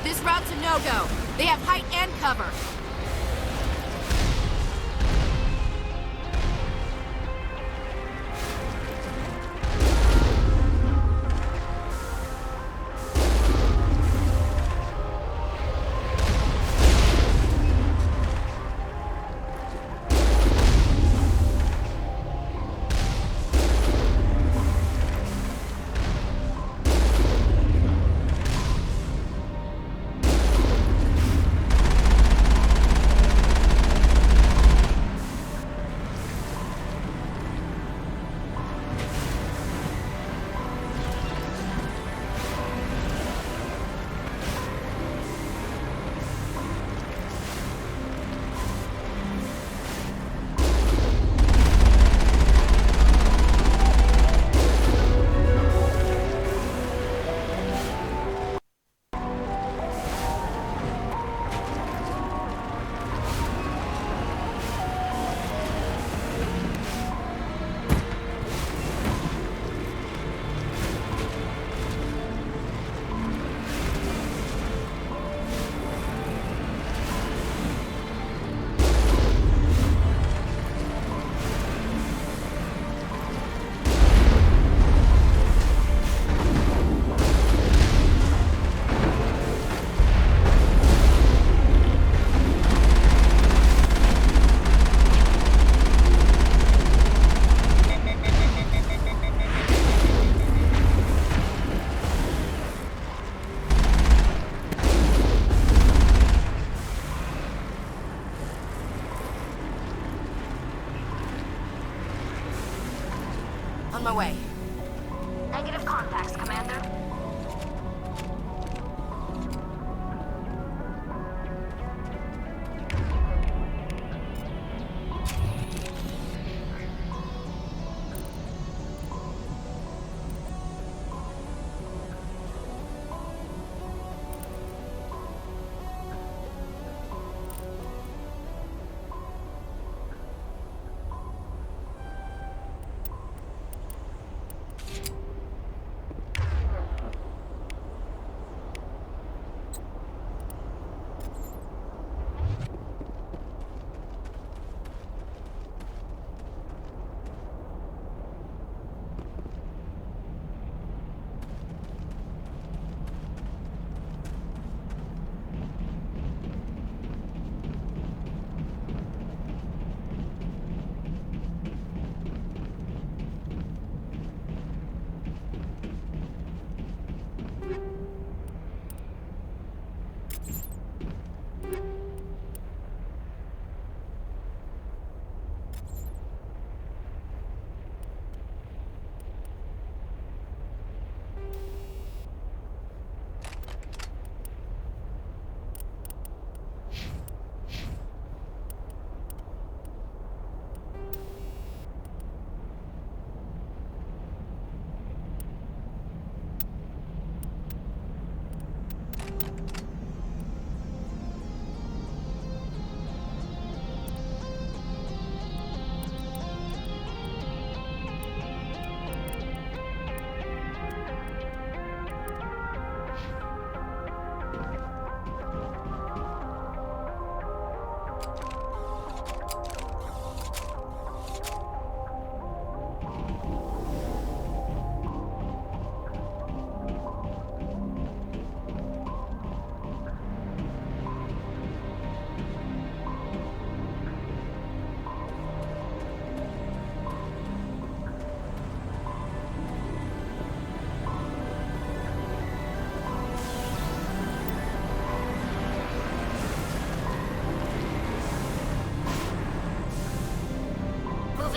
This route's a no-go. They have height and cover. On my way. Negative contacts, Commander.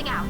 Out.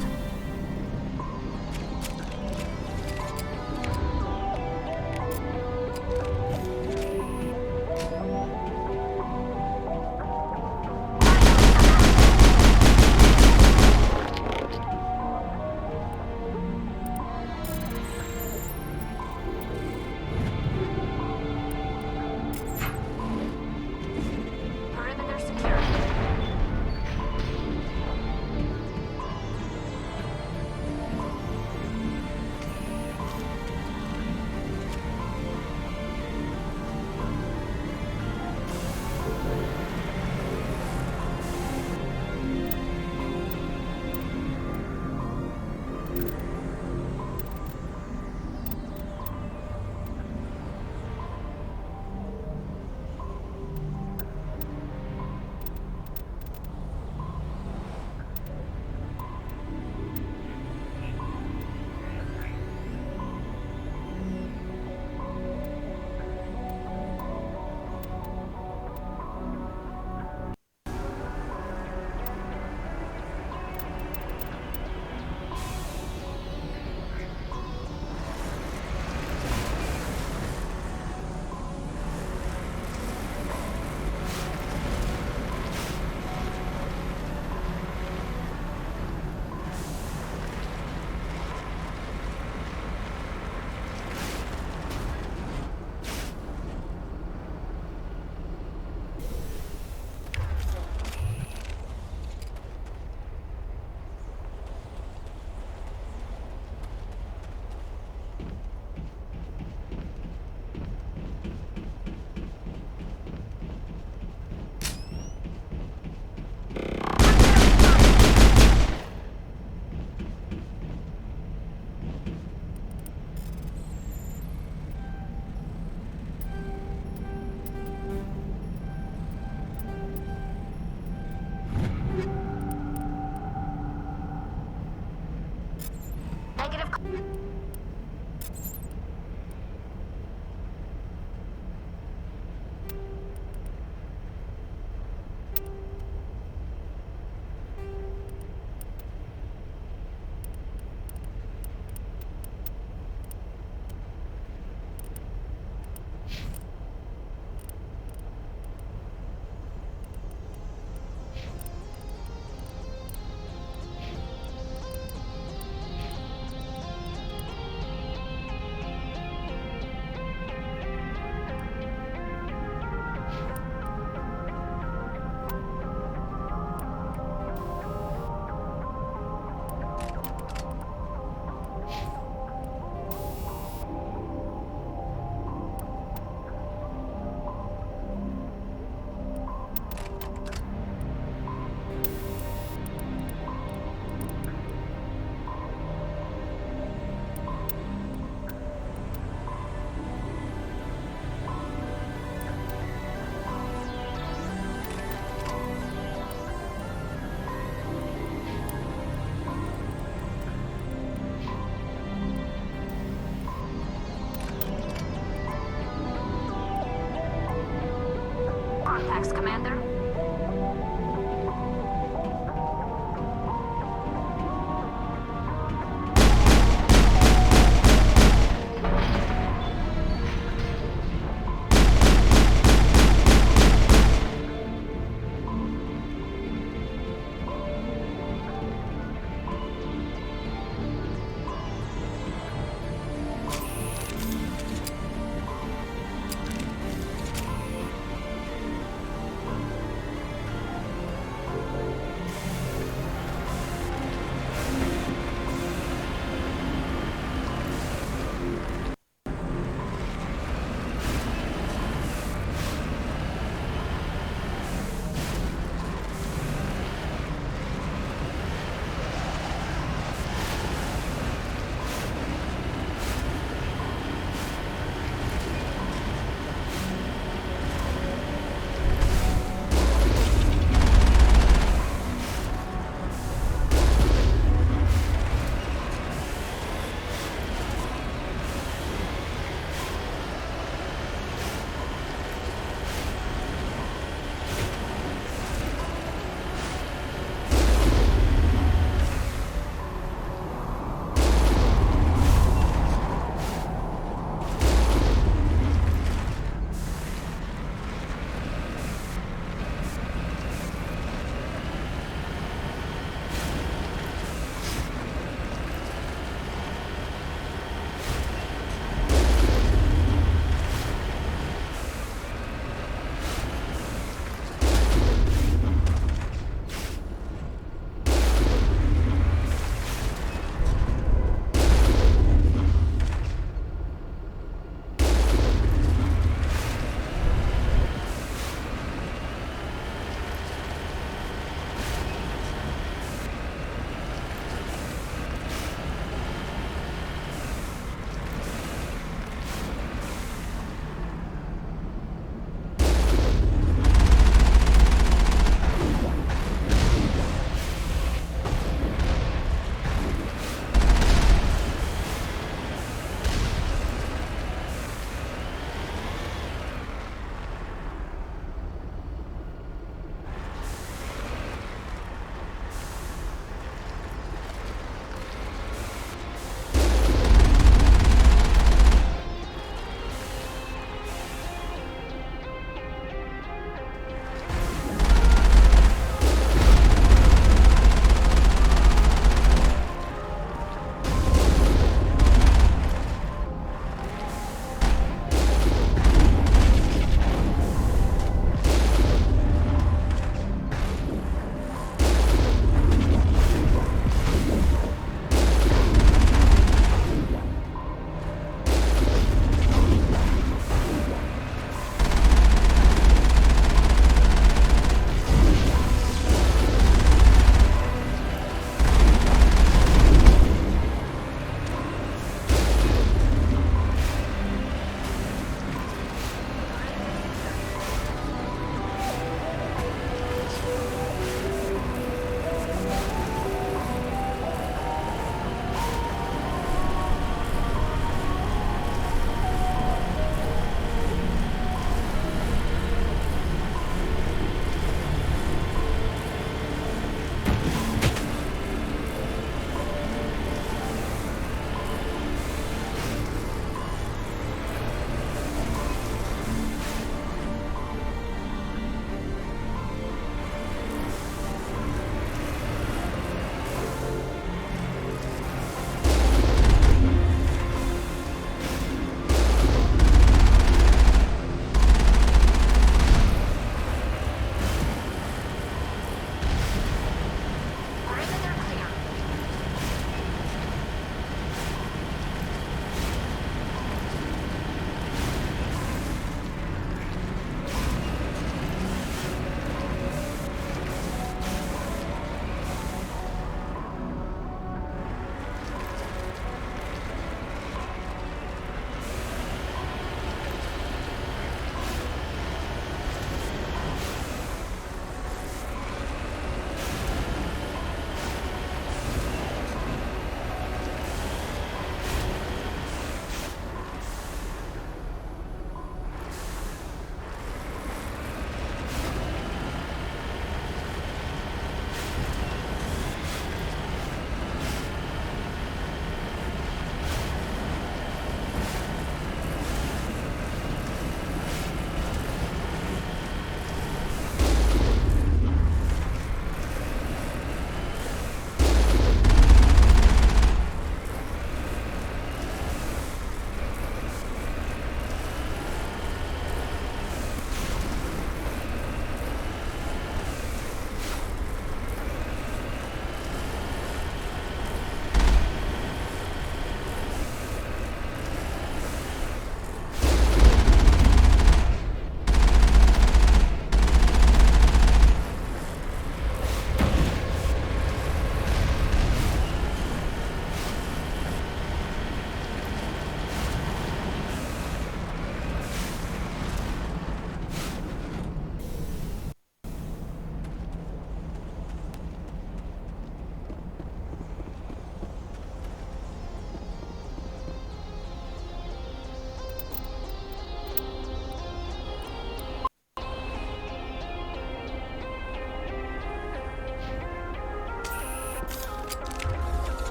contacts, Commander.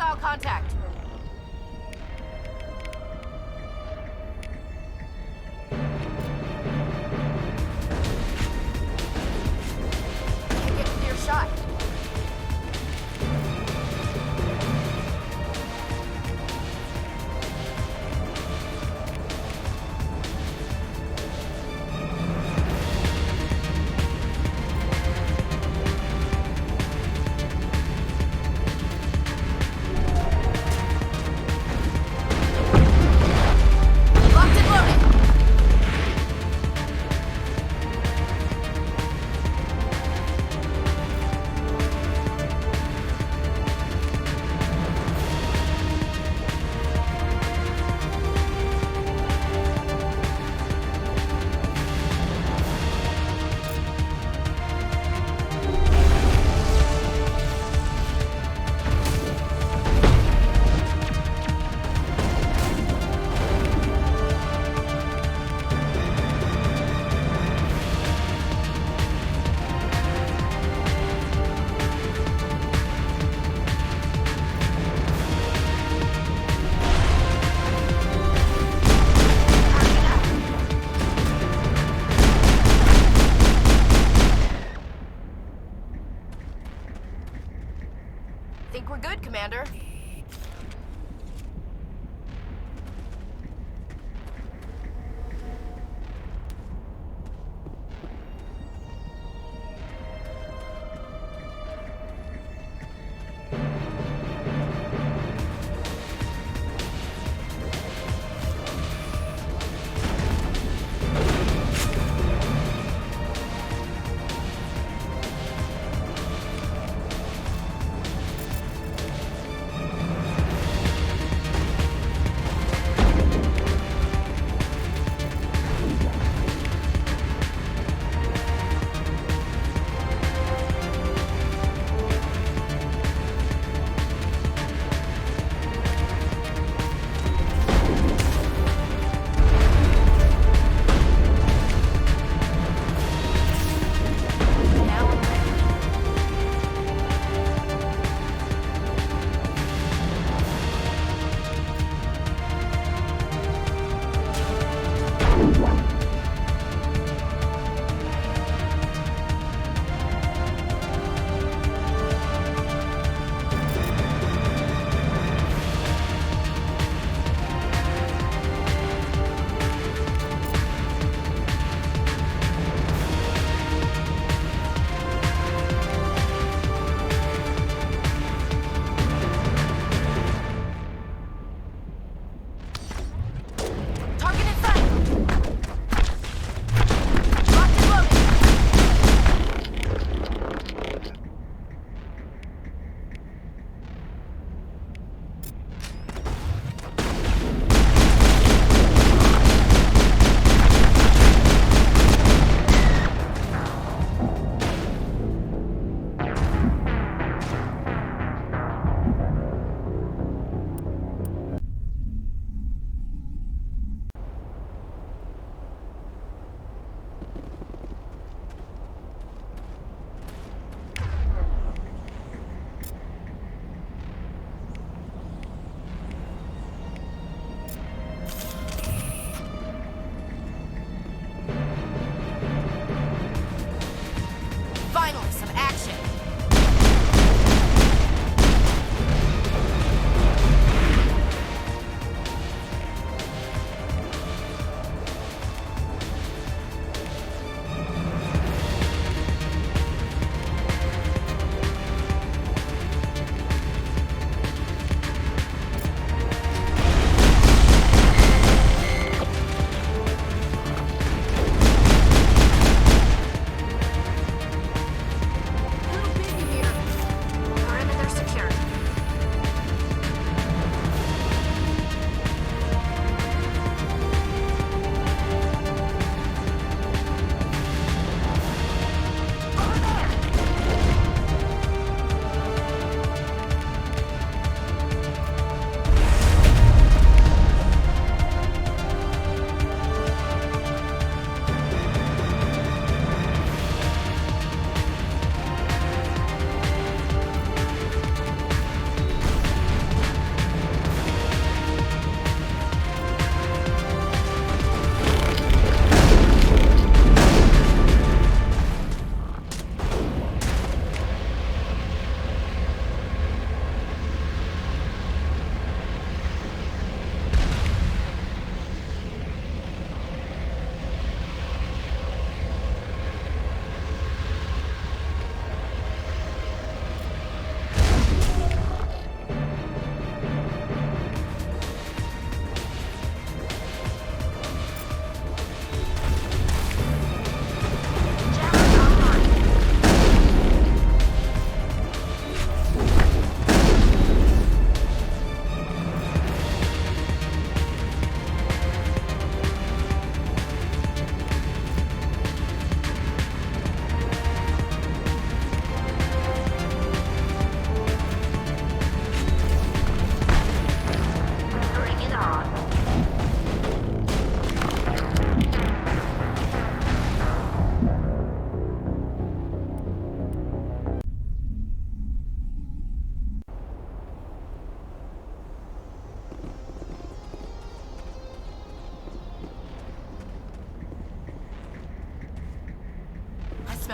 Hostile contact. Can't get a clear shot. Locked and loaded. Think we're good, Commander.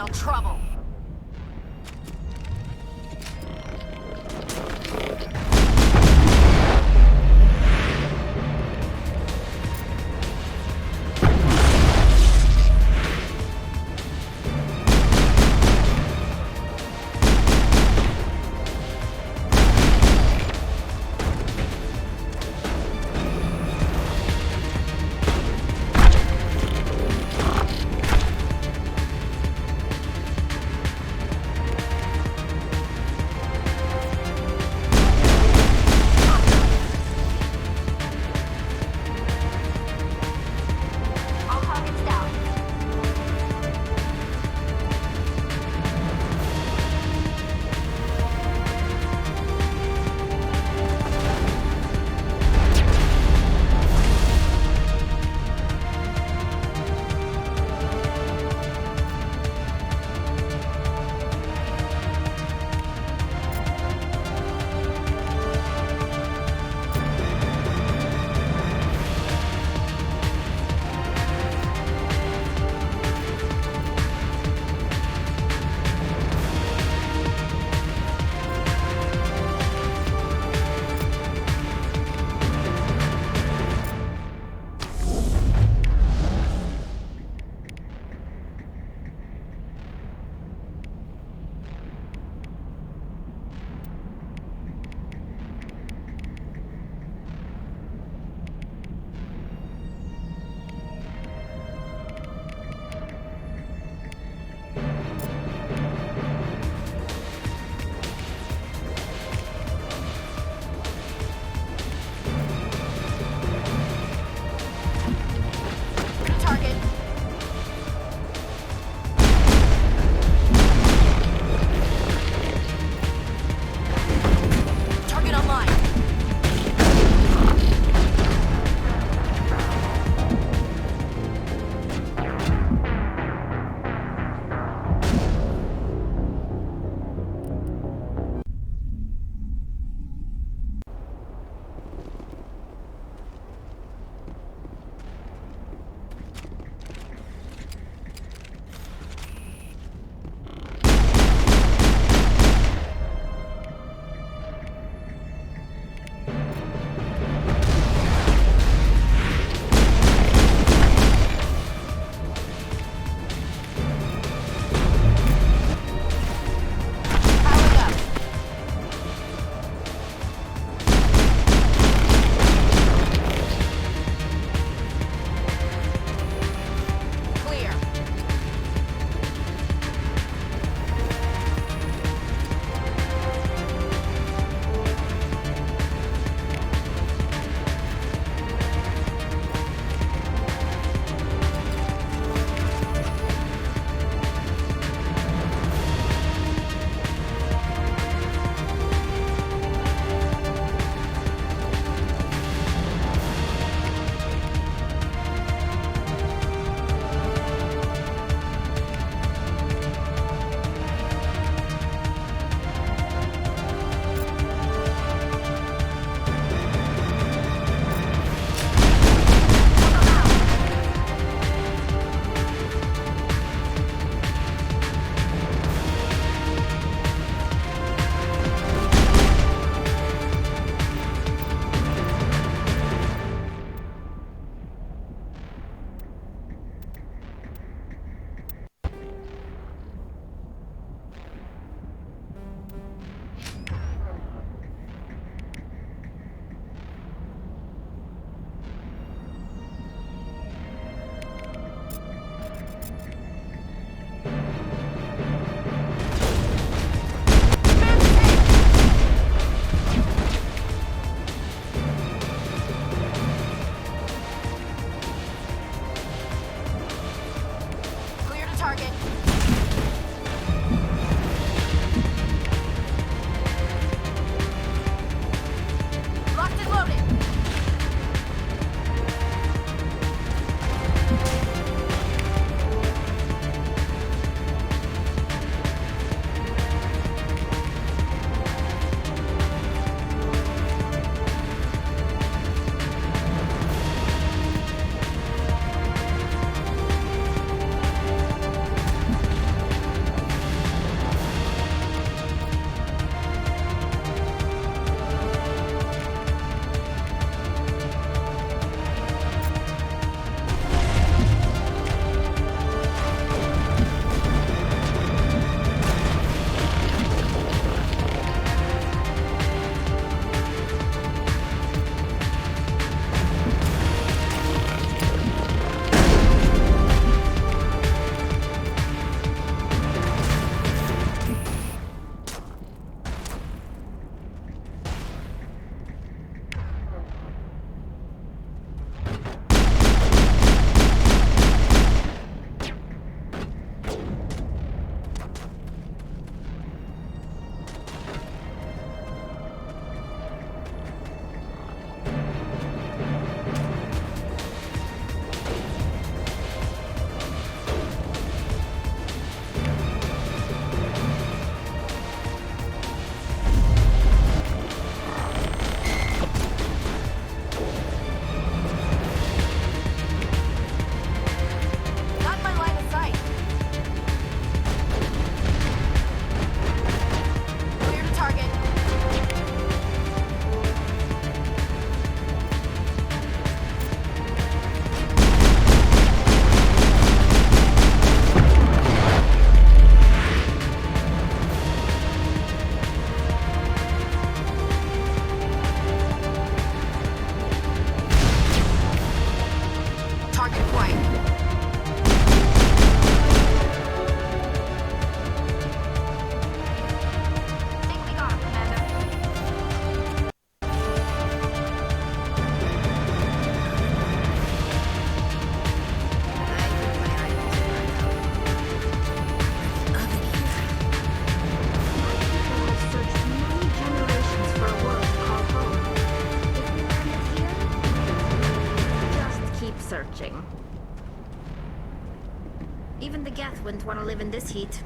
smell trouble. refreshing. Even the Geth wouldn't want to live in this heat.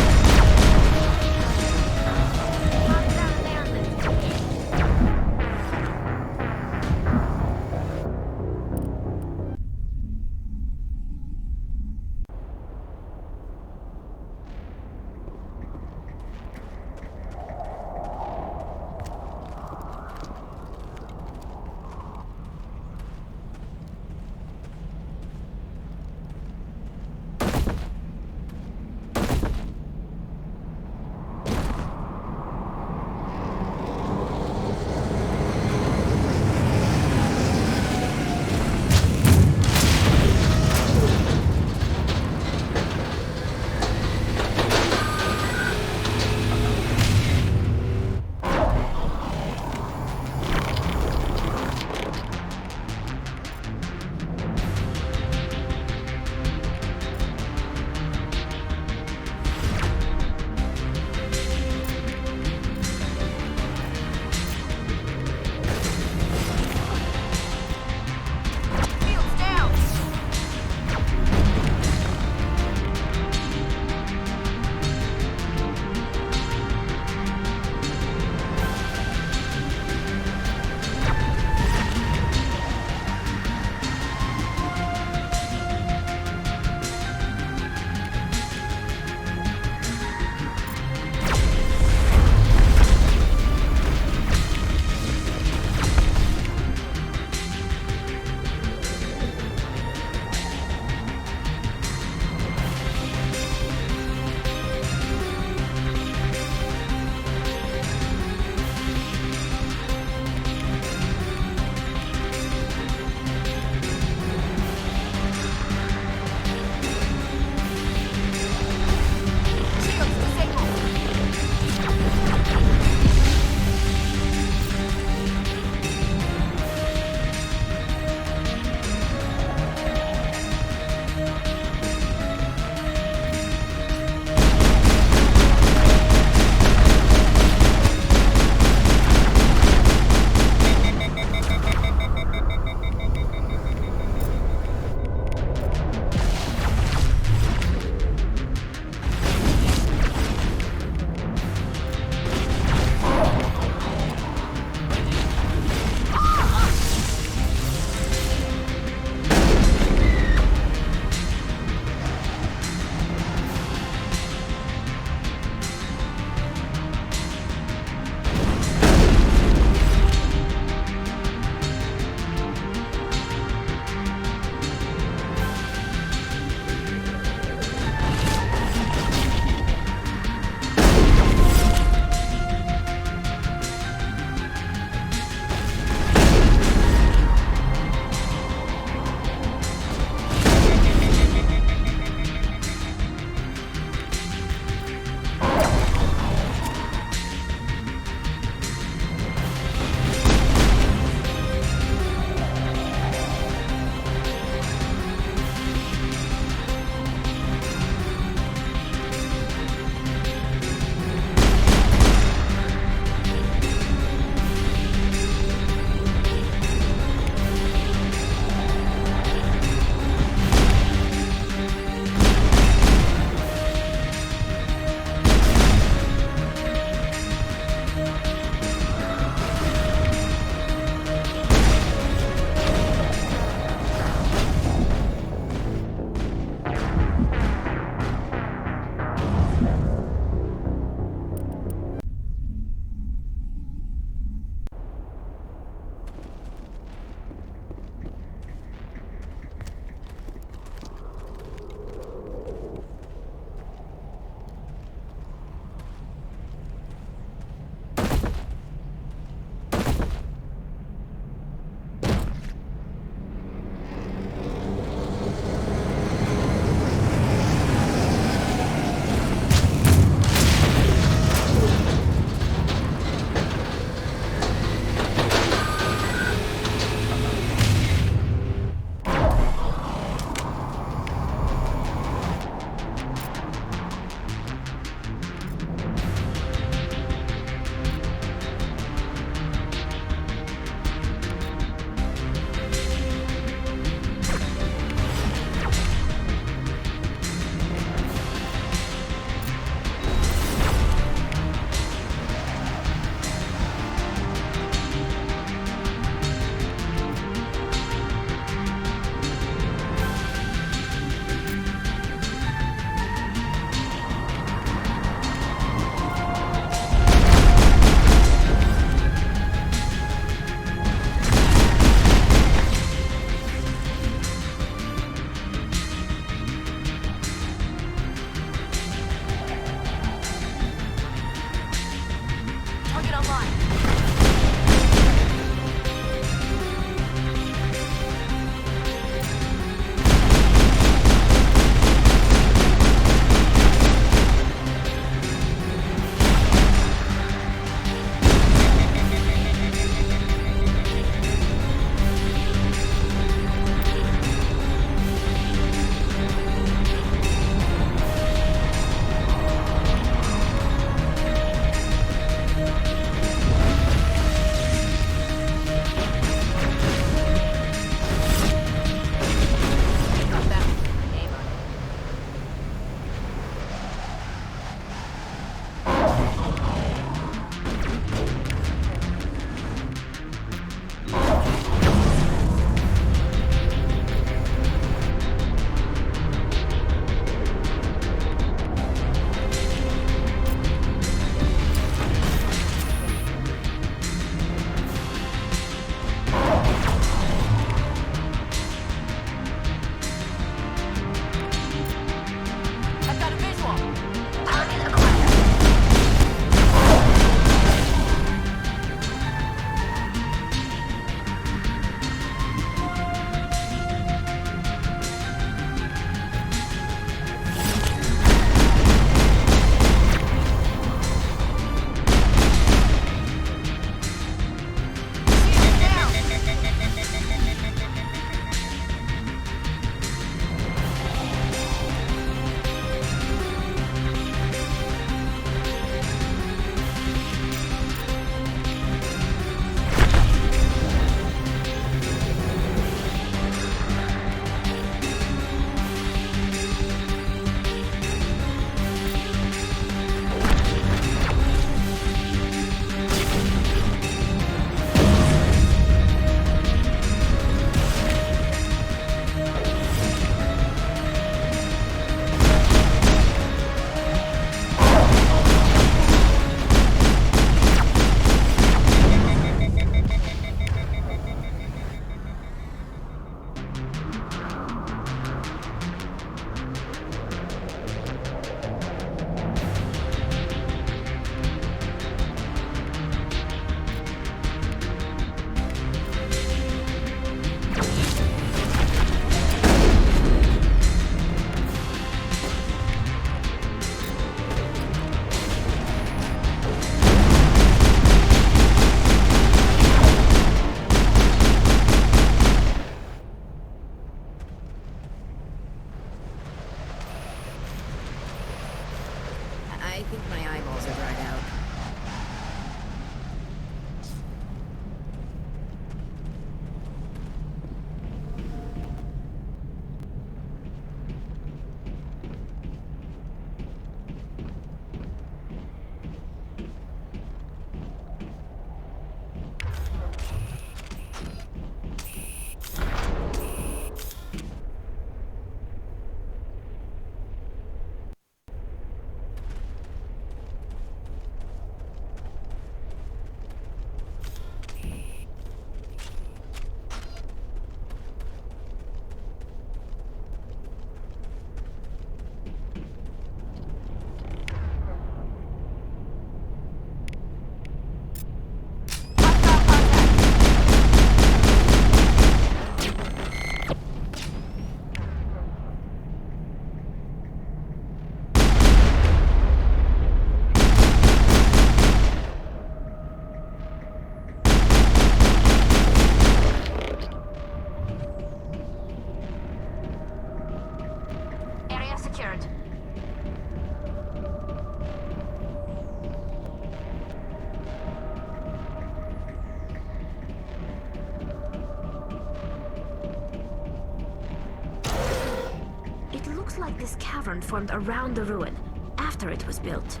looks like this cavern formed around the ruin, after it was built.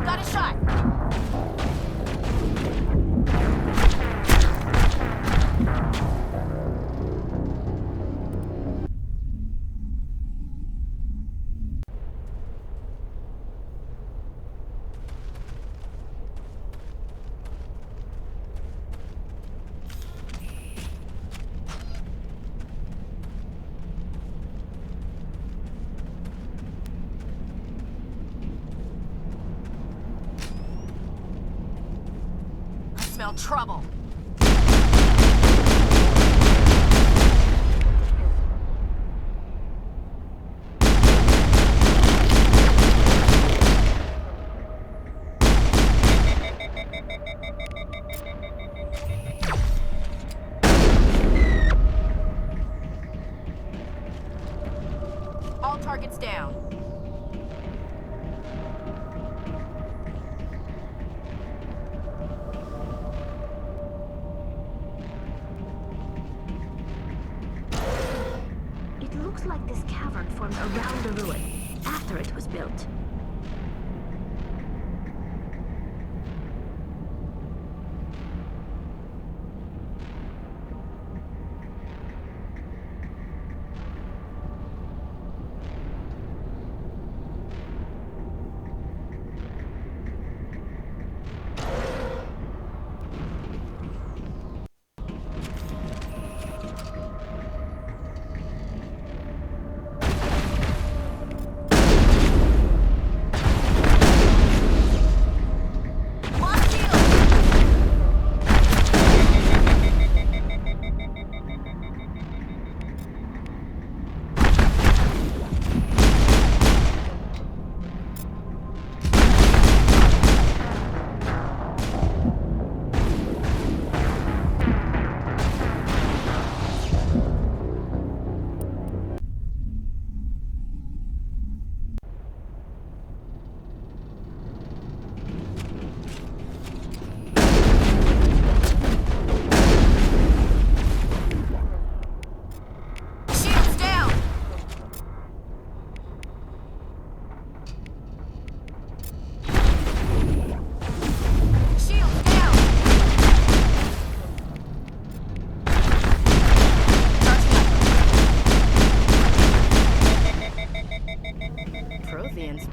Got a shot. Smell trouble. All targets down. Looks like this cavern formed around the ruin, after it was built.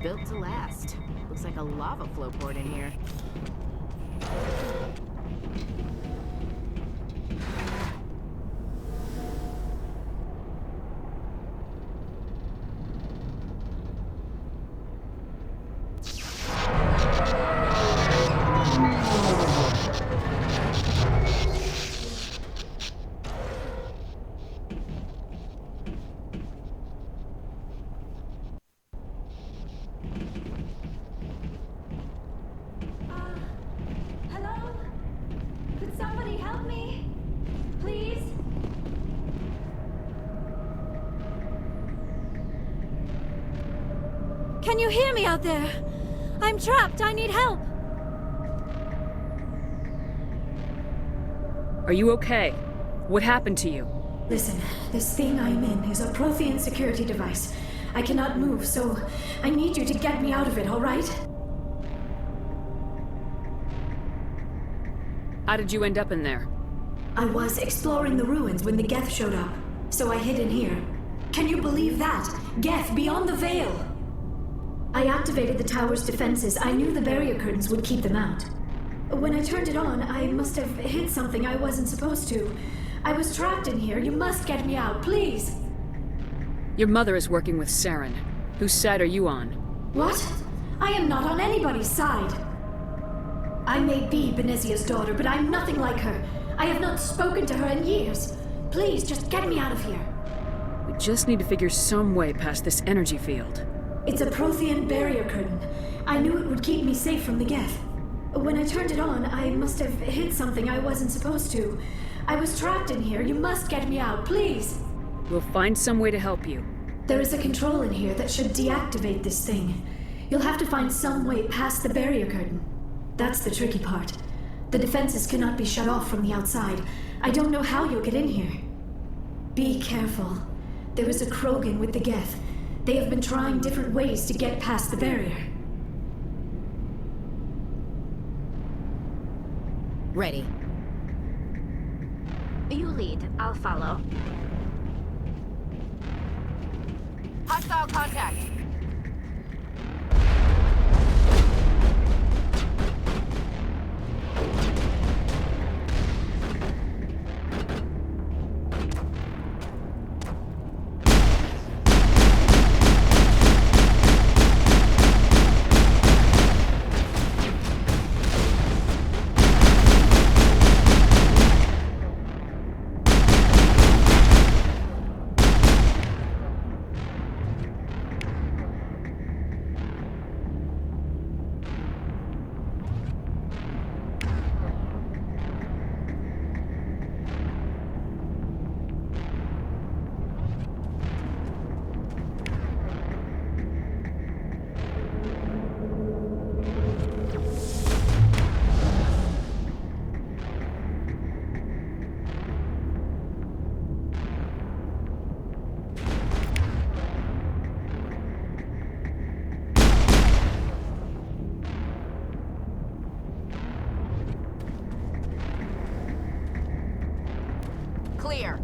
Built to last. Looks like a lava flow poured in here. Can you hear me out there? I'm trapped. I need help. Are you okay? What happened to you? Listen, this thing I'm in is a Prothean security device. I cannot move, so I need you to get me out of it, all right? How did you end up in there? I was exploring the ruins when the Geth showed up, so I hid in here. Can you believe that? Geth, beyond the veil! I activated the tower's defenses. I knew the barrier curtains would keep them out. When I turned it on, I must have hit something I wasn't supposed to. I was trapped in here. You must get me out, please! Your mother is working with Saren. Whose side are you on? What? I am not on anybody's side. I may be Benezia's daughter, but I'm nothing like her. I have not spoken to her in years. Please, just get me out of here. We just need to figure some way past this energy field. It's a Prothean barrier curtain. I knew it would keep me safe from the Geth. When I turned it on, I must have hit something I wasn't supposed to. I was trapped in here. You must get me out, please. We'll find some way to help you. There is a control in here that should deactivate this thing. You'll have to find some way past the barrier curtain. That's the tricky part. The defenses cannot be shut off from the outside. I don't know how you'll get in here. Be careful. There is a Krogan with the Geth. They have been trying different ways to get past the barrier. Ready. You lead, I'll follow. Hostile contact. Clear.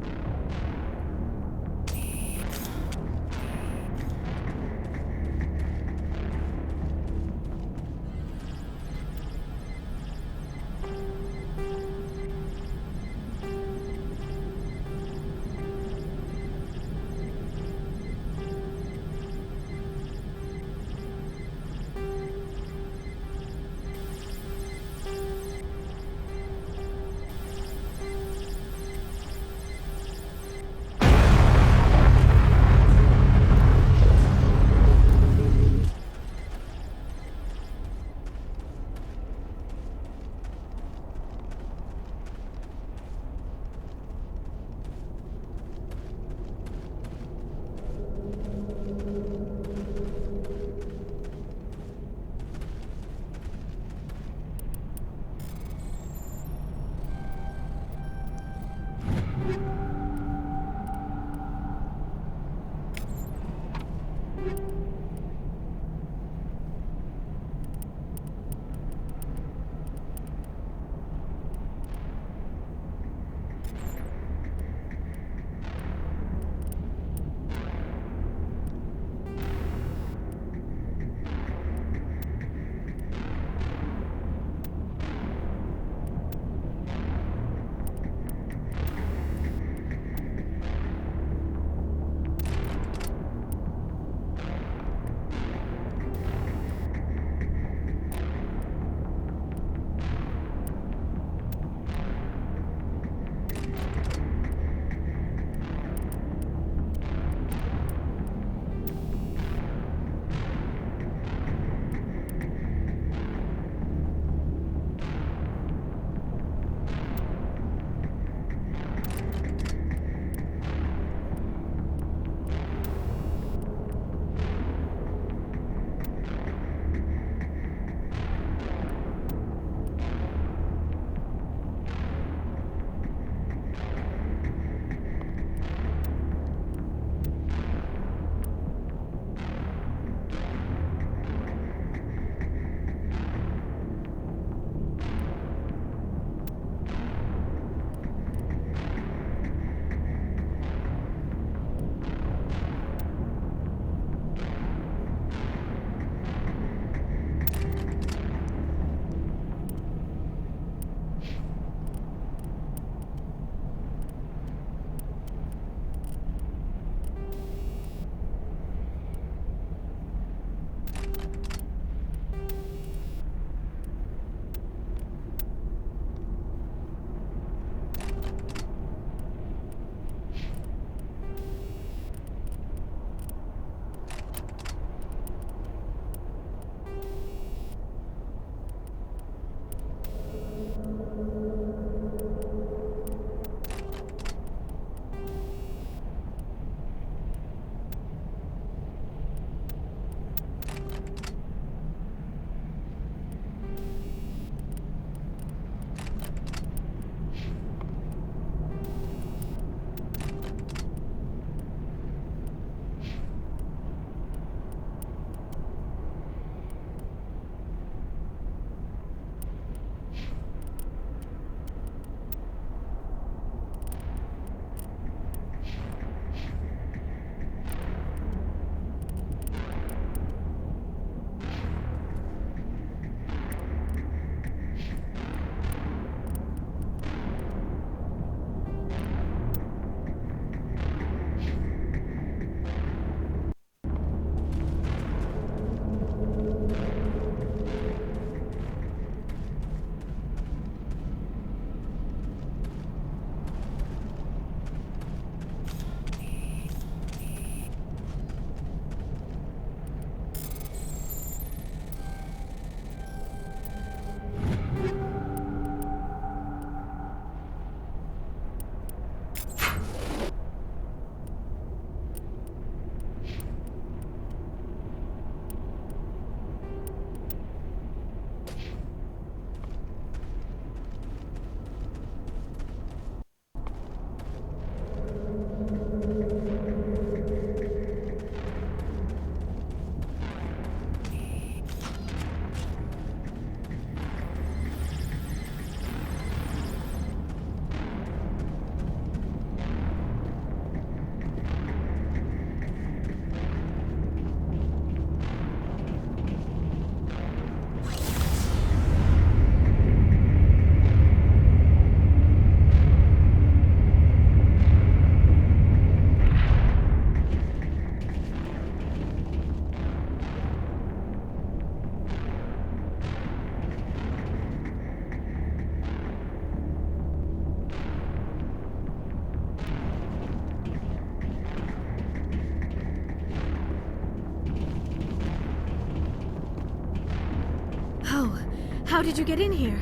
How did you get in here?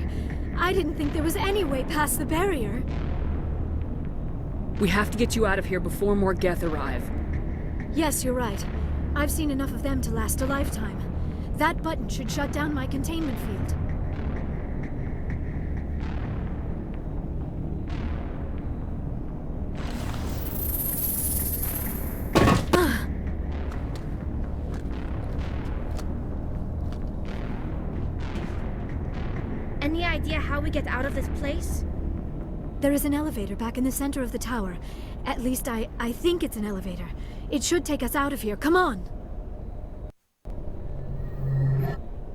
I didn't think there was any way past the barrier. We have to get you out of here before more Geth arrive. Yes, you're right. I've seen enough of them to last a lifetime. That button should shut down my containment field. Any idea how we get out of this place? There is an elevator back in the center of the tower. At least I think it's an elevator. It should take us out of here. Come on!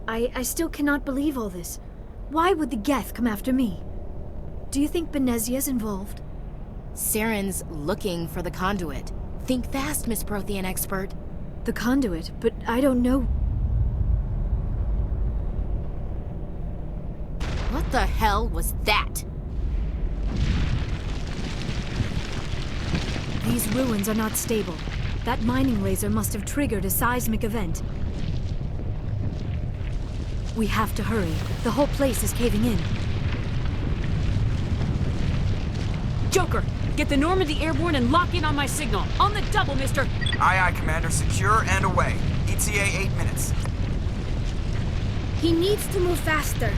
I still cannot believe all this. Why would the Geth come after me? Do you think Benezia's involved? Saren's looking for the conduit. Think fast, Miss Prothean expert. The conduit? But I don't know. What the hell was that? These ruins are not stable. That mining laser must have triggered a seismic event. We have to hurry. The whole place is caving in. Joker, get the Normandy airborne and lock in on my signal. On the double, mister! Aye, aye, Commander. Secure and away. ETA 8 minutes. He needs to move faster.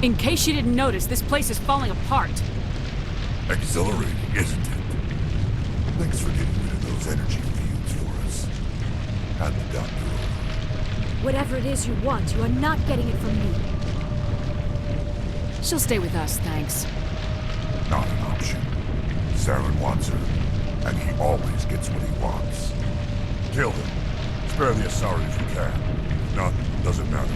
In case you didn't notice, this place is falling apart. Exhilarating, isn't it? Thanks for getting rid of those energy fields for us. Hand the doctor over. Whatever it is you want, you are not getting it from me. She'll stay with us, thanks. Not an option. Saren wants her, and he always gets what he wants. Kill him. Spare the Asari if you can. If not, doesn't matter.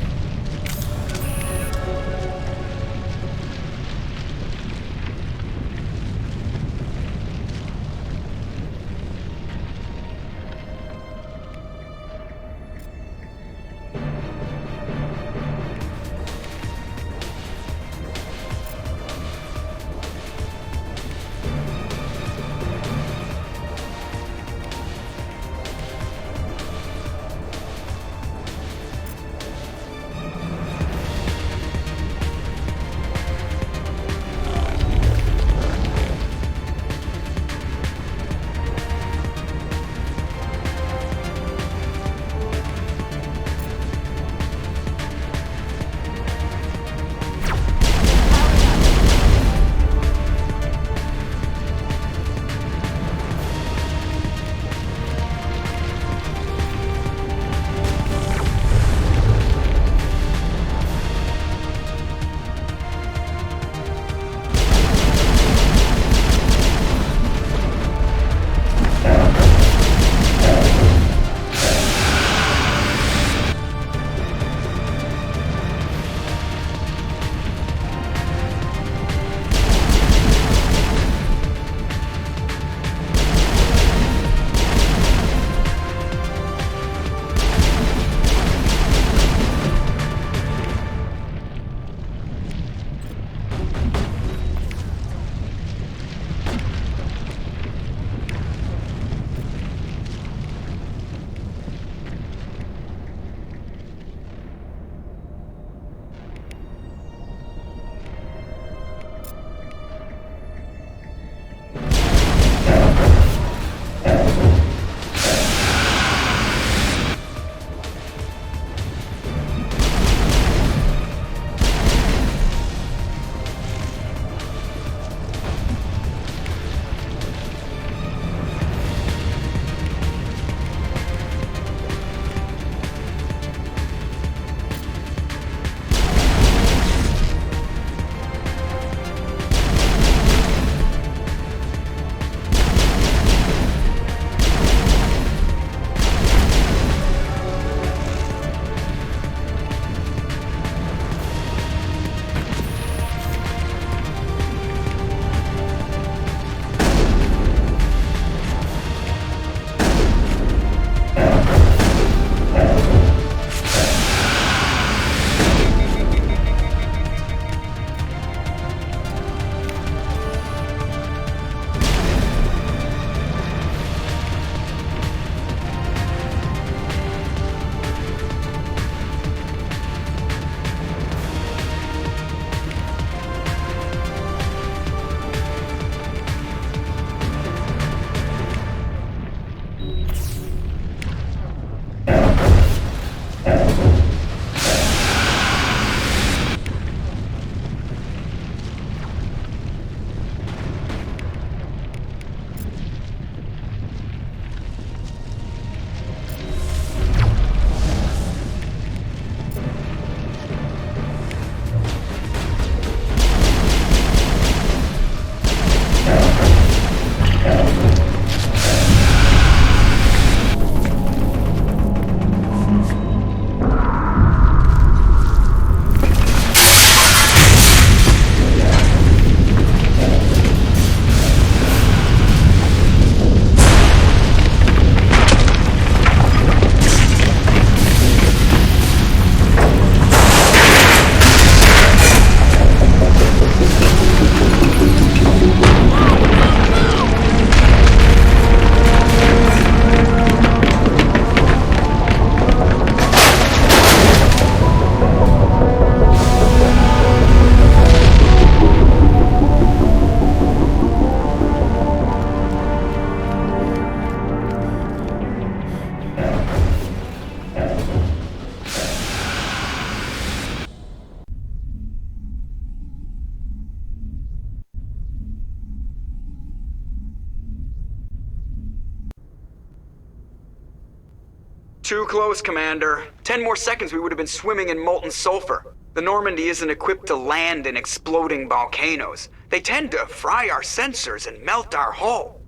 Too close, Commander. 10 more seconds we would have been swimming in molten sulfur. The Normandy isn't equipped to land in exploding volcanoes. They tend to fry our sensors and melt our hull.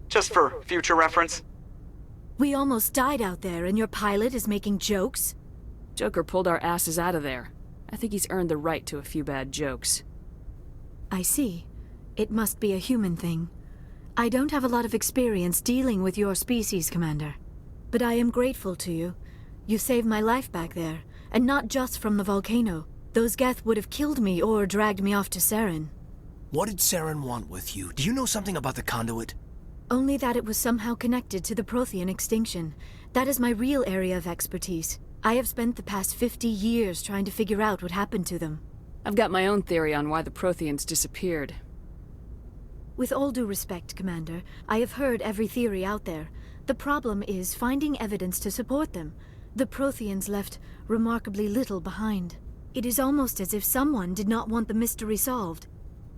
Just for future reference. We almost died out there, and your pilot is making jokes? Joker pulled our asses out of there. I think he's earned the right to a few bad jokes. I see. It must be a human thing. I don't have a lot of experience dealing with your species, Commander. But I am grateful to you. You saved my life back there, and not just from the volcano. Those Geth would have killed me or dragged me off to Saren. What did Saren want with you? Do you know something about the conduit? Only that it was somehow connected to the Prothean extinction. That is my real area of expertise. I have spent the past 50 years trying to figure out what happened to them. I've got my own theory on why the Protheans disappeared. With all due respect, Commander, I have heard every theory out there. The problem is finding evidence to support them. The Protheans left remarkably little behind. It is almost as if someone did not want the mystery solved.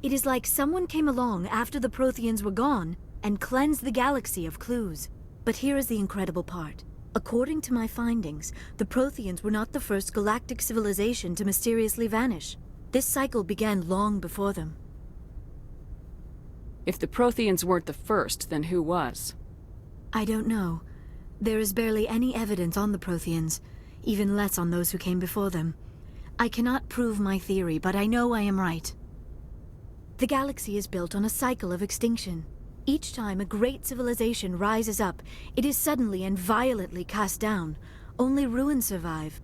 It is like someone came along after the Protheans were gone and cleansed the galaxy of clues. But here is the incredible part. According to my findings, the Protheans were not the first galactic civilization to mysteriously vanish. This cycle began long before them. If the Protheans weren't the first, then who was? I don't know. There is barely any evidence on the Protheans, even less on those who came before them. I cannot prove my theory, but I know I am right. The galaxy is built on a cycle of extinction. Each time a great civilization rises up, it is suddenly and violently cast down. Only ruins survive.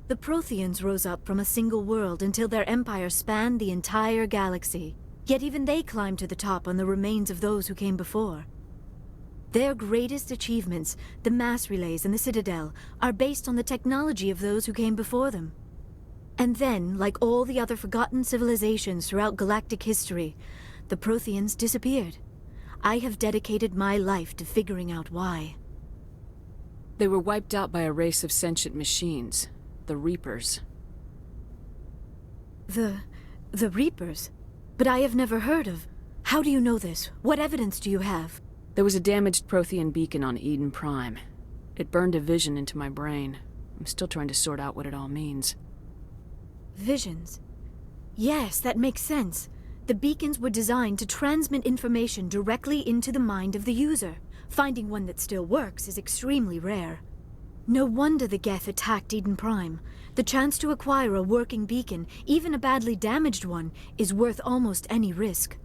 The Protheans rose up from a single world until their empire spanned the entire galaxy. Yet even they climbed to the top on the remains of those who came before. Their greatest achievements, the mass relays and the Citadel, are based on the technology of those who came before them. And then, like all the other forgotten civilizations throughout galactic history, the Protheans disappeared. I have dedicated my life to figuring out why. They were wiped out by a race of sentient machines, the Reapers. The Reapers? But I have never heard of. How do you know this? What evidence do you have? There was a damaged Prothean beacon on Eden Prime. It burned a vision into my brain. I'm still trying to sort out what it all means. Visions? Yes, that makes sense. The beacons were designed to transmit information directly into the mind of the user. Finding one that still works is extremely rare. No wonder the Geth attacked Eden Prime. The chance to acquire a working beacon, even a badly damaged one, is worth almost any risk.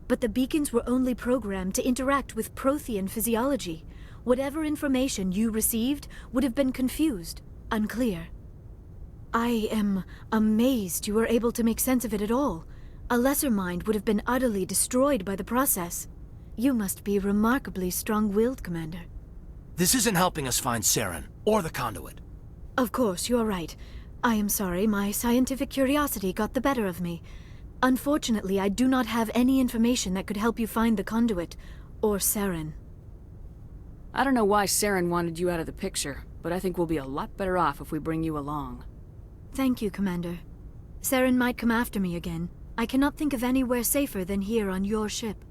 But the beacons were only programmed to interact with Prothean physiology. Whatever information you received would have been confused, unclear. I am amazed you were able to make sense of it at all. A lesser mind would have been utterly destroyed by the process. You must be remarkably strong-willed, Commander. This isn't helping us find Saren, or the conduit. Of course, you're right. I am sorry, my scientific curiosity got the better of me. Unfortunately, I do not have any information that could help you find the conduit, or Saren. I don't know why Saren wanted you out of the picture, but I think we'll be a lot better off if we bring you along. Thank you, Commander. Saren might come after me again. I cannot think of anywhere safer than here on your ship.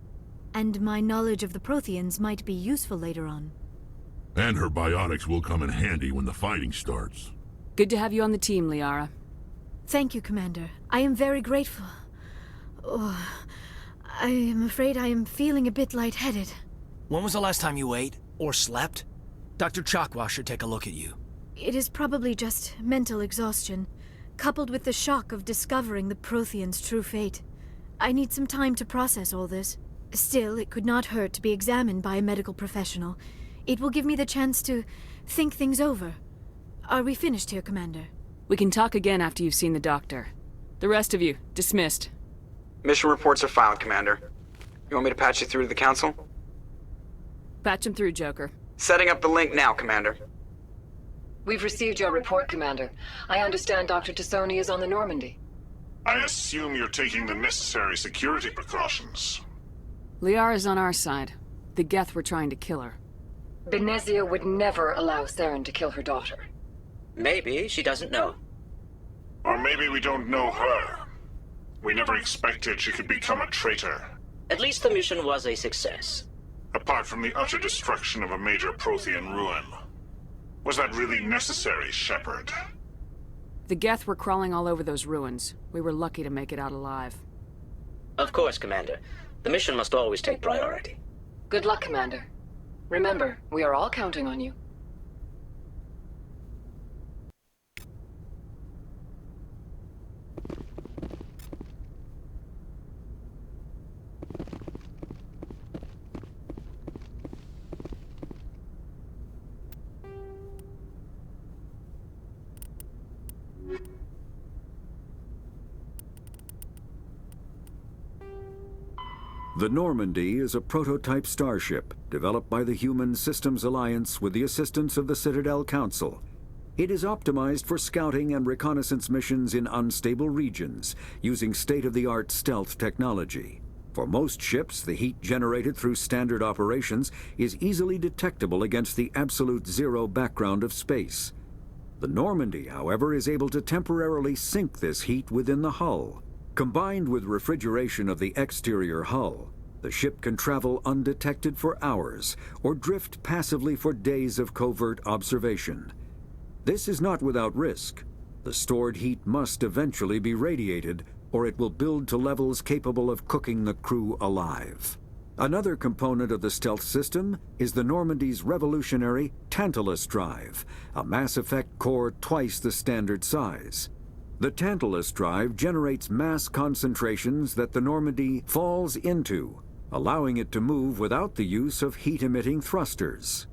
And my knowledge of the Protheans might be useful later on. And her biotics will come in handy when the fighting starts. Good to have you on the team, Liara. Thank you, Commander. I am very grateful. Oh, I am afraid I am feeling a bit lightheaded. When was the last time you ate, or slept? Dr. Chakwa should take a look at you. It is probably just mental exhaustion, coupled with the shock of discovering the Protheans' true fate. I need some time to process all this. Still, it could not hurt to be examined by a medical professional. It will give me the chance to think things over. Are we finished here, Commander? We can talk again after you've seen the doctor. The rest of you, dismissed. Mission reports are filed, Commander. You want me to patch you through to the Council? Patch him through, Joker. Setting up the link now, Commander. We've received your report, Commander. I understand Dr. Tassoni is on the Normandy. I assume you're taking the necessary security precautions. Liara's on our side. The Geth were trying to kill her. Benezia would never allow Saren to kill her daughter. Maybe she doesn't know. Or maybe we don't know her. We never expected she could become a traitor. At least the mission was a success. Apart from the utter destruction of a major Prothean ruin. Was that really necessary, Shepard? The Geth were crawling all over those ruins. We were lucky to make it out alive. Of course, Commander. The mission must always take priority. Good luck, Commander. Remember, we are all counting on you. The Normandy is a prototype starship developed by the Human Systems Alliance with the assistance of the Citadel Council. It is optimized for scouting and reconnaissance missions in unstable regions using state-of-the-art stealth technology. For most ships, the heat generated through standard operations is easily detectable against the absolute zero background of space. The Normandy, however, is able to temporarily sink this heat within the hull. Combined with refrigeration of the exterior hull, the ship can travel undetected for hours or drift passively for days of covert observation. This is not without risk. The stored heat must eventually be radiated, or it will build to levels capable of cooking the crew alive. Another component of the stealth system is the Normandy's revolutionary Tantalus drive, a Mass Effect core twice the standard size. The Tantalus drive generates mass concentrations that the Normandy falls into, allowing it to move without the use of heat-emitting thrusters.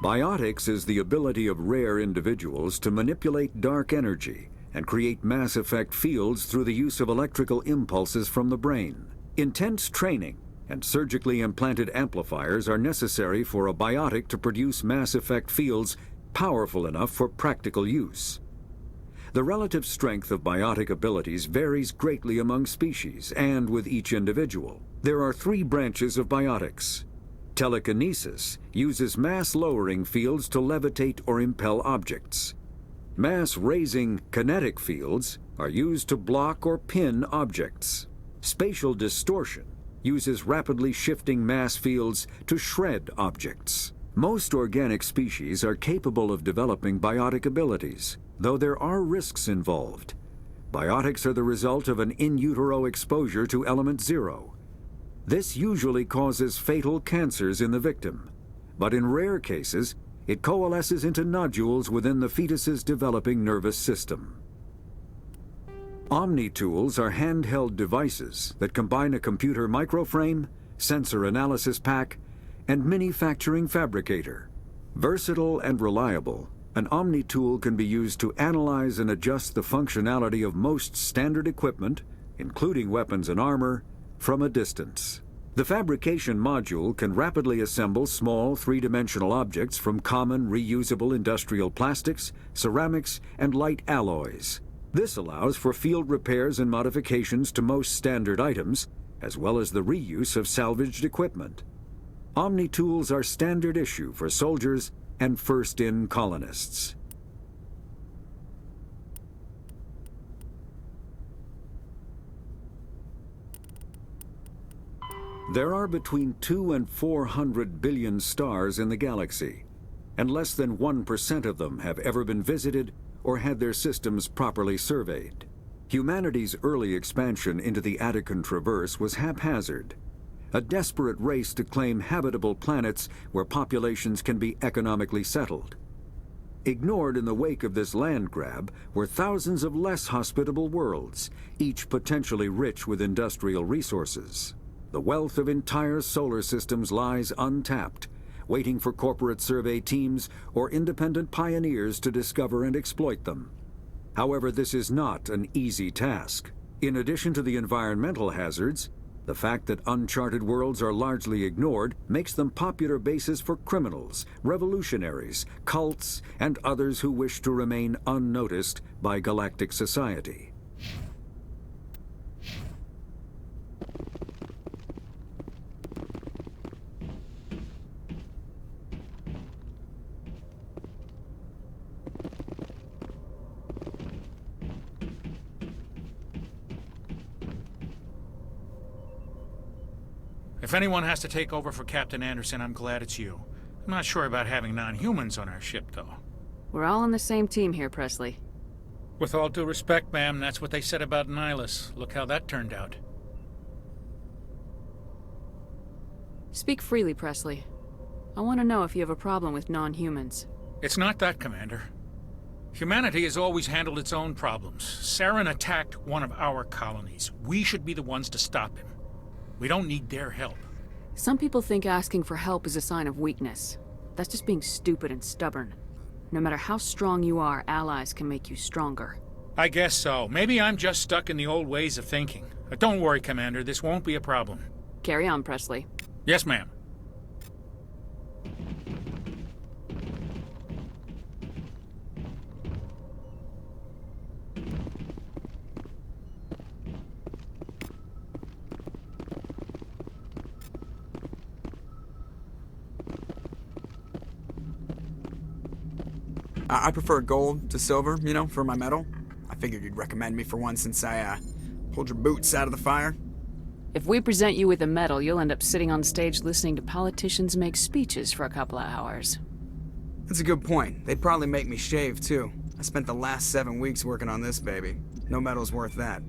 Biotics is the ability of rare individuals to manipulate dark energy and create Mass Effect fields through the use of electrical impulses from the brain. Intense training and surgically implanted amplifiers are necessary for a biotic to produce Mass Effect fields powerful enough for practical use. The relative strength of biotic abilities varies greatly among species and with each individual. There are 3 branches of biotics. Telekinesis uses mass-lowering fields to levitate or impel objects. Mass-raising kinetic fields are used to block or pin objects. Spatial distortion uses rapidly shifting mass fields to shred objects. Most organic species are capable of developing biotic abilities, though there are risks involved. Biotics are the result of an in utero exposure to element 0. This usually causes fatal cancers in the victim, but in rare cases, it coalesces into nodules within the fetus's developing nervous system. Omni-tools are handheld devices that combine a computer microframe, sensor analysis pack, and manufacturing fabricator. Versatile and reliable, an Omni-tool can be used to analyze and adjust the functionality of most standard equipment, including weapons and armor, from a distance. The fabrication module can rapidly assemble small three-dimensional objects from common reusable industrial plastics, ceramics, and light alloys. This allows for field repairs and modifications to most standard items, as well as the reuse of salvaged equipment. Omni-tools are standard issue for soldiers and first-in colonists. There are between 2 and 400 billion stars in the galaxy, and less than 1% of them have ever been visited or had their systems properly surveyed. Humanity's early expansion into the Attican Traverse was haphazard, a desperate race to claim habitable planets where populations can be economically settled. Ignored in the wake of this land grab were thousands of less hospitable worlds, each potentially rich with industrial resources. The wealth of entire solar systems lies untapped, waiting for corporate survey teams or independent pioneers to discover and exploit them. However, this is not an easy task. In addition to the environmental hazards, the fact that uncharted worlds are largely ignored makes them popular bases for criminals, revolutionaries, cults, and others who wish to remain unnoticed by galactic society. If anyone has to take over for Captain Anderson, I'm glad it's you. I'm not sure about having non-humans on our ship, though. We're all on the same team here, Presley. With all due respect, ma'am, that's what they said about Nihilus. Look how that turned out. Speak freely, Presley. I want to know if you have a problem with non-humans. It's not that, Commander. Humanity has always handled its own problems. Saren attacked one of our colonies. We should be the ones to stop him. We don't need their help. Some people think asking for help is a sign of weakness. That's just being stupid and stubborn. No matter how strong you are, allies can make you stronger. I guess so. Maybe I'm just stuck in the old ways of thinking. But don't worry, Commander. This won't be a problem. Carry on, Presley. Yes, ma'am. I prefer gold to silver, you know, for my medal. I figured you'd recommend me for one since I, pulled your boots out of the fire. If we present you with a medal, you'll end up sitting on stage listening to politicians make speeches for a couple of hours. That's a good point. They'd probably make me shave, too. I spent the last 7 weeks working on this baby. No medal's worth that.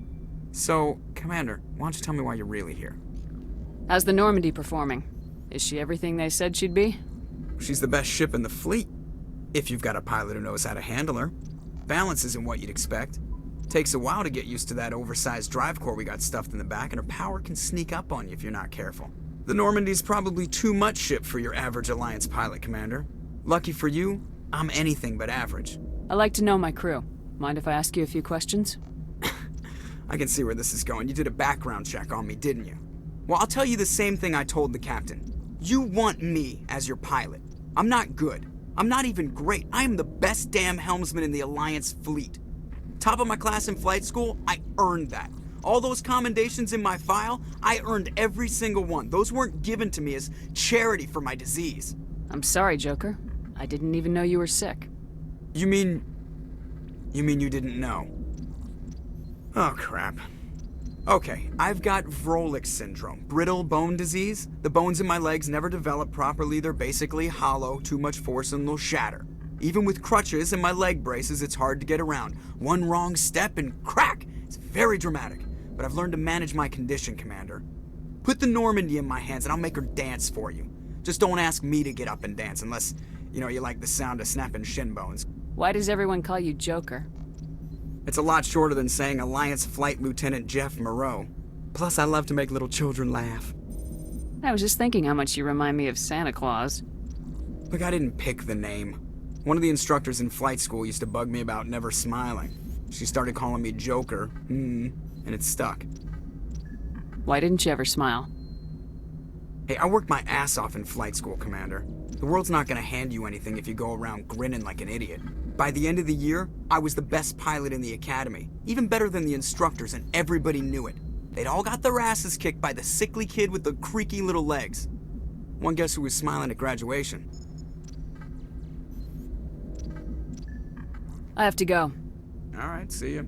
So, Commander, why don't you tell me why you're really here? How's the Normandy performing? Is she everything they said she'd be? She's the best ship in the fleet. If you've got a pilot who knows how to handle her. Balance isn't what you'd expect. Takes a while to get used to that oversized drive core we got stuffed in the back, and her power can sneak up on you if you're not careful. The Normandy's probably too much ship for your average Alliance pilot, Commander. Lucky for you, I'm anything but average. I like to know my crew. Mind if I ask you a few questions? I can see where this is going. You did a background check on me, didn't you? Well, I'll tell you the same thing I told the captain. You want me as your pilot. I'm not good. I'm not even great. I am the best damn helmsman in the Alliance fleet. Top of my class in flight school, I earned that. All those commendations in my file, I earned every single one. Those weren't given to me as charity for my disease. I'm sorry, Joker. I didn't even know you were sick. You mean you didn't know? Oh, crap. Okay, I've got Vrolik syndrome, brittle bone disease. The bones in my legs never develop properly. They're basically hollow, too much force and they'll shatter. Even with crutches and my leg braces, it's hard to get around. One wrong step and crack! It's very dramatic, but I've learned to manage my condition, Commander. Put the Normandy in my hands and I'll make her dance for you. Just don't ask me to get up and dance unless, you like the sound of snapping shin bones. Why does everyone call you Joker? It's a lot shorter than saying Alliance Flight Lieutenant Jeff Moreau. Plus, I love to make little children laugh. I was just thinking how much you remind me of Santa Claus. Look, I didn't pick the name. One of the instructors in flight school used to bug me about never smiling. She started calling me Joker, and it stuck. Why didn't you ever smile? Hey, I worked my ass off in flight school, Commander. The world's not gonna hand you anything if you go around grinning like an idiot. By the end of the year, I was the best pilot in the academy. Even better than the instructors, and everybody knew it. They'd all got their asses kicked by the sickly kid with the creaky little legs. One guess who was smiling at graduation? I have to go. All right, see ya.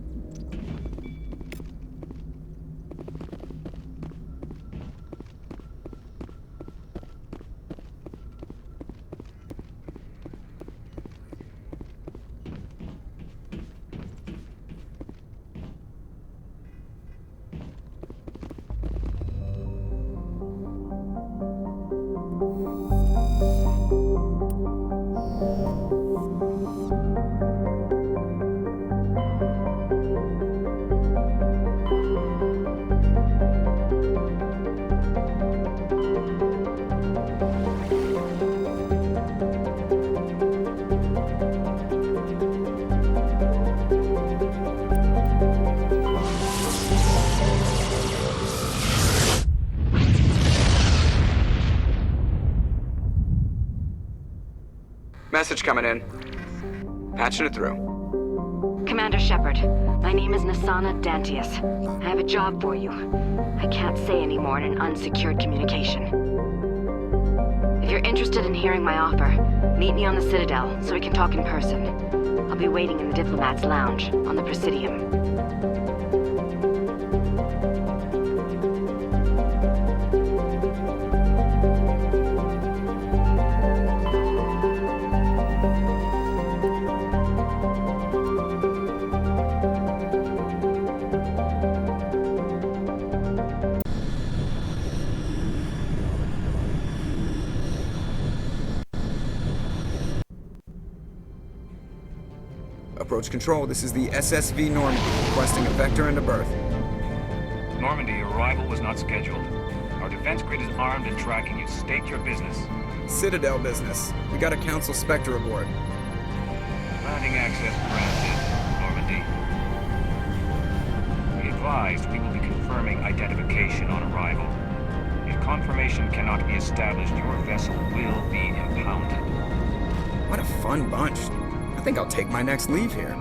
Message coming in. Patching it through. Commander Shepard, my name is Nasana Dantius. I have a job for you. I can't say any more in an unsecured communication. If you're interested in hearing my offer, meet me on the Citadel so we can talk in person. I'll be waiting in the Diplomat's Lounge on the Presidium. Approach control, this is the SSV Normandy, requesting a vector and a berth. Normandy, your arrival was not scheduled. Our defense grid is armed and tracking you. State your business. Citadel business. We got a Council Spectre aboard. Landing access granted, Normandy. Be advised, we will be confirming identification on arrival. If confirmation cannot be established, your vessel will be impounded. What a fun bunch. I think I'll take my next leave here.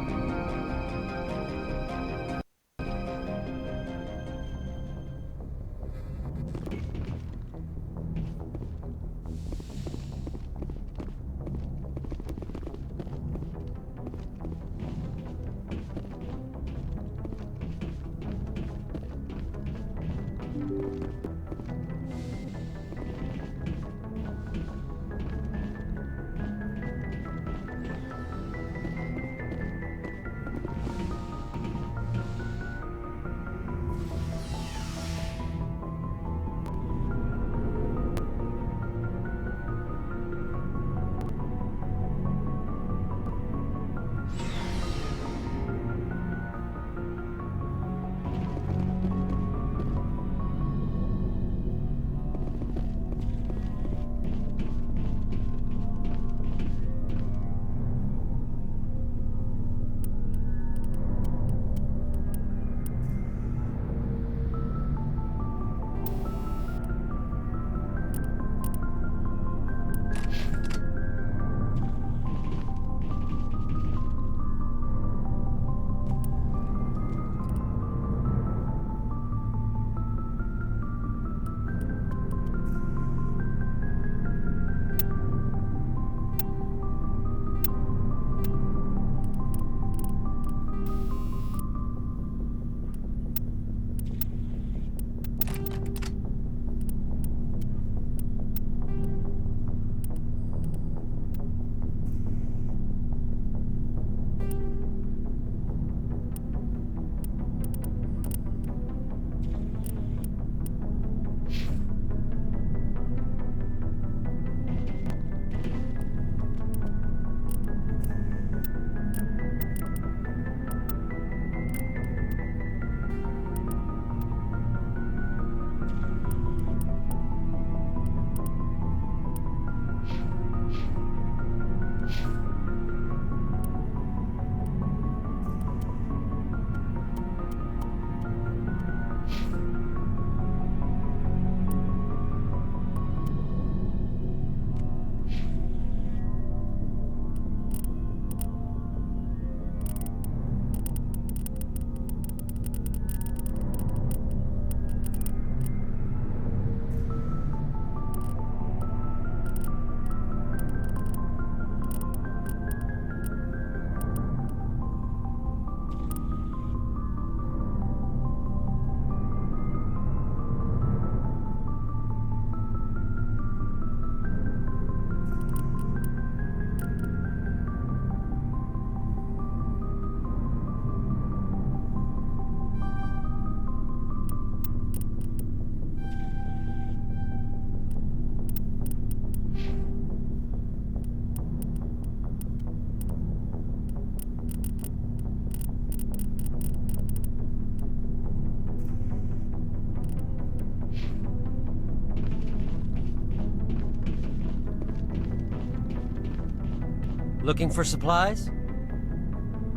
Looking for supplies?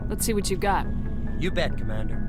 Let's see what you've got. You bet, Commander.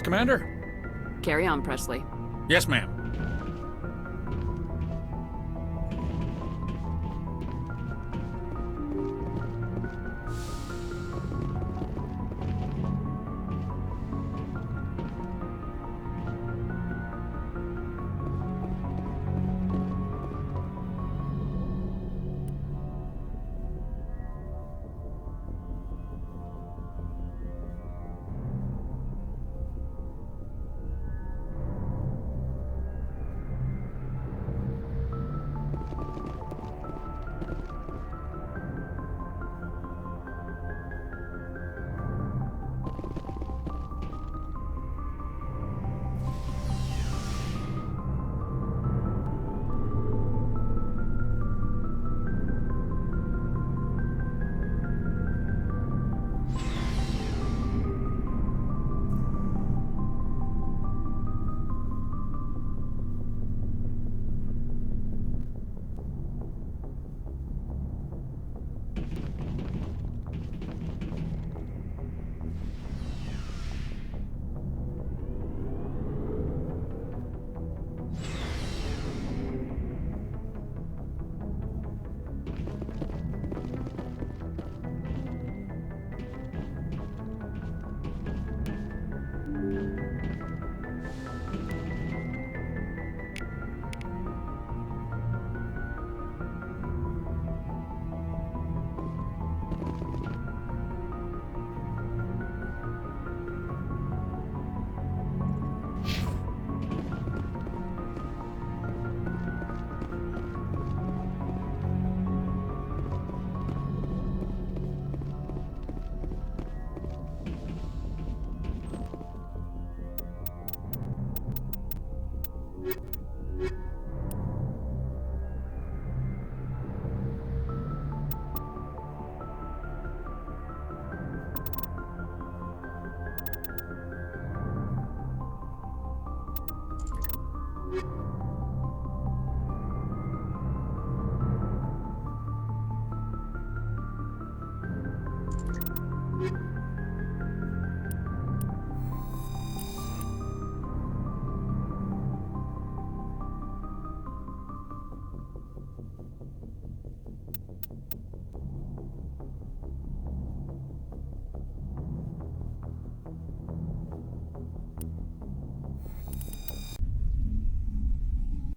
Commander? Carry on, Presley. Yes, ma'am.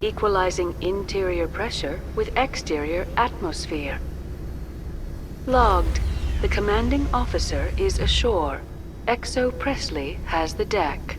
Equalizing interior pressure with exterior atmosphere. Logged. The commanding officer is ashore. XO Presley has the deck.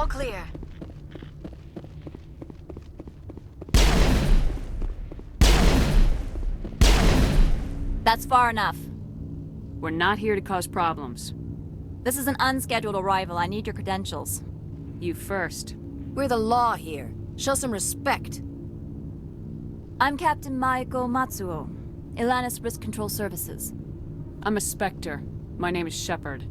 All clear. That's far enough. We're not here to cause problems. This is an unscheduled arrival. I need your credentials. You first. We're the law here. Show some respect. I'm Captain Maiko Matsuo, Ilanis Risk Control Services. I'm a Spectre. My name is Shepard.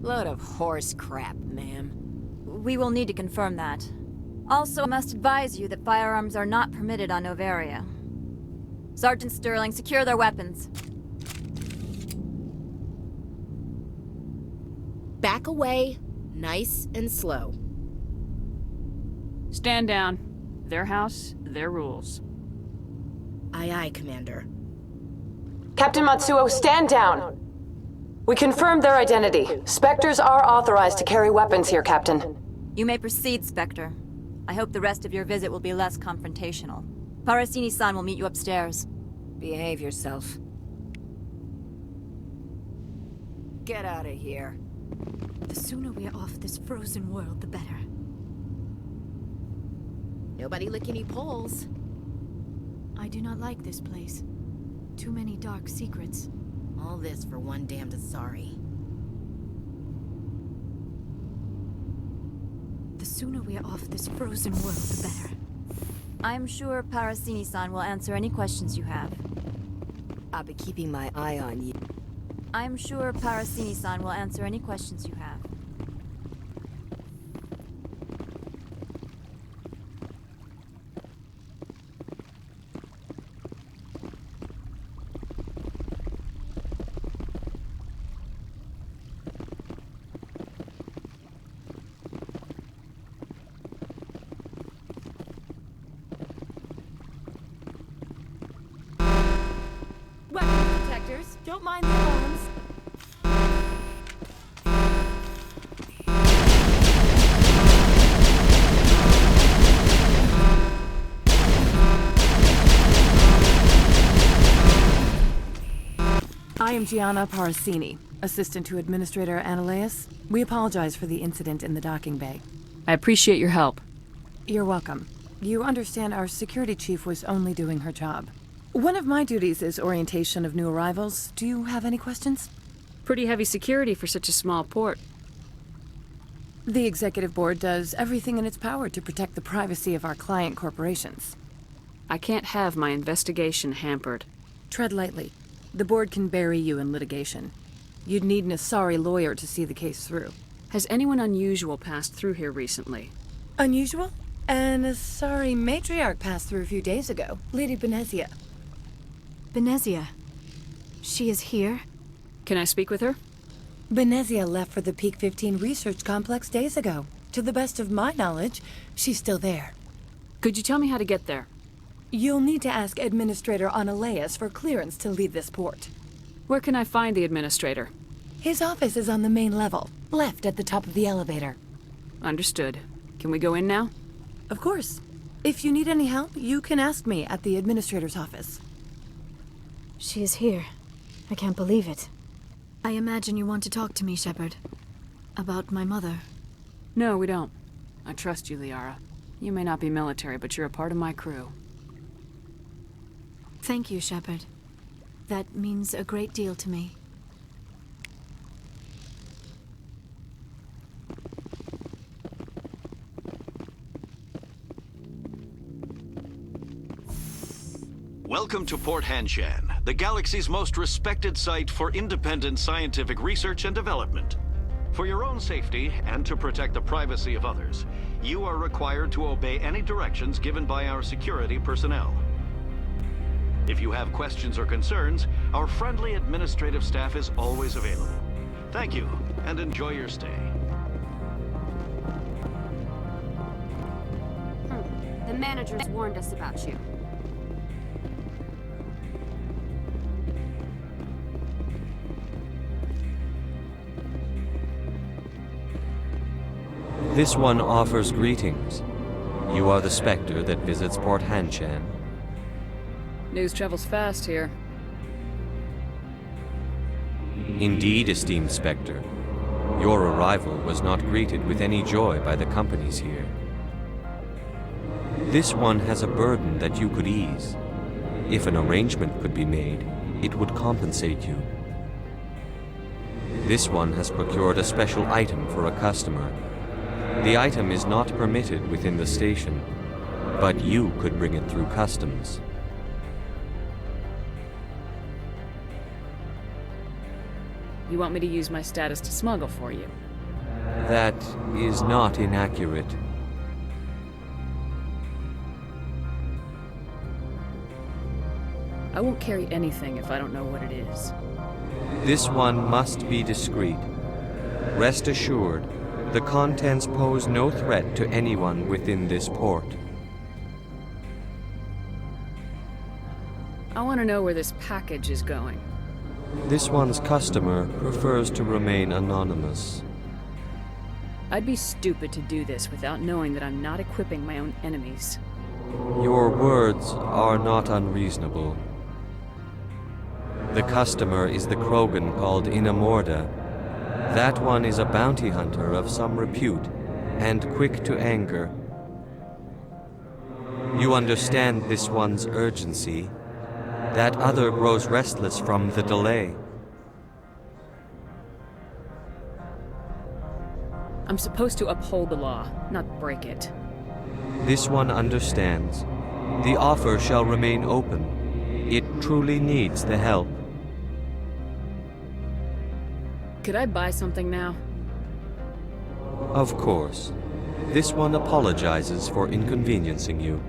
Load of horse crap, ma'am. We will need to confirm that. Also, I must advise you that firearms are not permitted on Novaria. Sergeant Sterling, secure their weapons. Back away, nice and slow. Stand down. Their house, their rules. Aye, aye, Commander. Captain Matsuo, stand down! We confirmed their identity. Spectres are authorized to carry weapons here, Captain. You may proceed, Spectre. I hope the rest of your visit will be less confrontational. Parasini-san will meet you upstairs. Behave yourself. Get out of here. The sooner we're off this frozen world, the better. Nobody lick any poles. I do not like this place. Too many dark secrets. All this for one damned Asari. The sooner we're off this frozen world, the better. I'm sure Parasini-san will answer any questions you have. I'll be keeping my eye on you. I'm sure Parasini-san will answer any questions you have. Weapon protectors, don't mind the alarms. I am Gianna Parasini, assistant to Administrator Analeas. We apologize for the incident in the docking bay. I appreciate your help. You're welcome. You understand our security chief was only doing her job. One of my duties is orientation of new arrivals. Do you have any questions? Pretty heavy security for such a small port. The executive board does everything in its power to protect the privacy of our client corporations. I can't have my investigation hampered. Tread lightly. The board can bury you in litigation. You'd need an Asari lawyer to see the case through. Has anyone unusual passed through here recently? Unusual? An Asari matriarch passed through a few days ago. Lady Benezia. Benezia. She is here? Can I speak with her? Benezia left for the Peak 15 research complex days ago. To the best of my knowledge, she's still there. Could you tell me how to get there? You'll need to ask Administrator Analeas for clearance to leave this port. Where can I find the Administrator? His office is on the main level, left at the top of the elevator. Understood. Can we go in now? Of course. If you need any help, you can ask me at the Administrator's office. She is here. I can't believe it. I imagine you want to talk to me, Shepard. About my mother. No, we don't. I trust you, Liara. You may not be military, but you're a part of my crew. Thank you, Shepard. That means a great deal to me. Welcome to Port Hanshan, the galaxy's most respected site for independent scientific research and development. For your own safety and to protect the privacy of others, you are required to obey any directions given by our security personnel. If you have questions or concerns, our friendly administrative staff is always available. Thank you, and enjoy your stay. The managers warned us about you. This one offers greetings. You are the Spectre that visits Port Hanshan. News travels fast here. Indeed, esteemed Spectre. Your arrival was not greeted with any joy by the companies here. This one has a burden that you could ease. If an arrangement could be made, it would compensate you. This one has procured a special item for a customer. The item is not permitted within the station, but you could bring it through customs. You want me to use my status to smuggle for you? That is not inaccurate. I won't carry anything if I don't know what it is. This one must be discreet. Rest assured, the contents pose no threat to anyone within this port. I want to know where this package is going. This one's customer prefers to remain anonymous. I'd be stupid to do this without knowing that I'm not equipping my own enemies. Your words are not unreasonable. The customer is the Krogan called Inamorda. That one is a bounty hunter of some repute, and quick to anger. You understand this one's urgency. That other grows restless from the delay. I'm supposed to uphold the law, not break it. This one understands. The offer shall remain open. It truly needs the help. Could I buy something now? Of course. This one apologizes for inconveniencing you.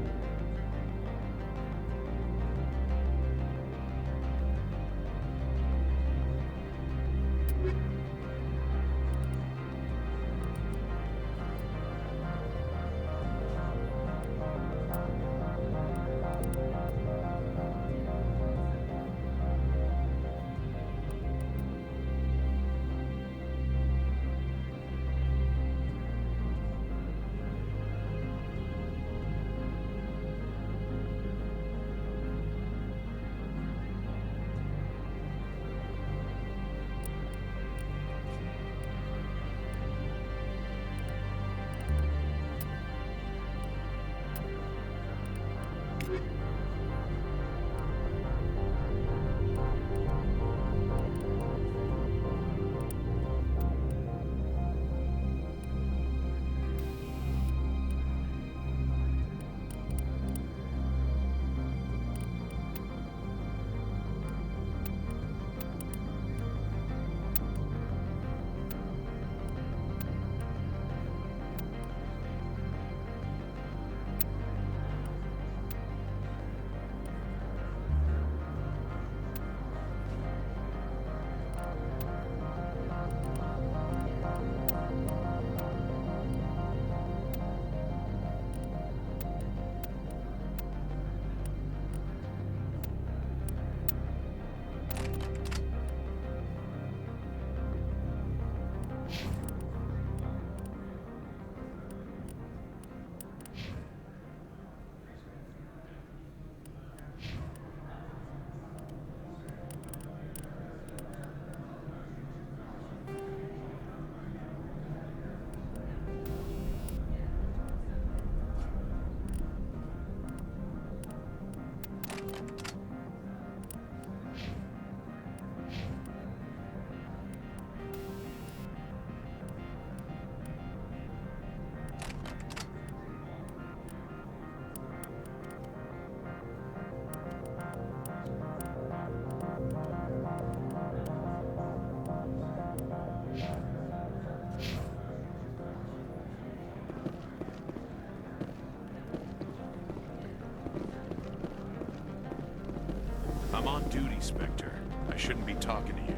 I'm on duty, Spectre. I shouldn't be talking to you.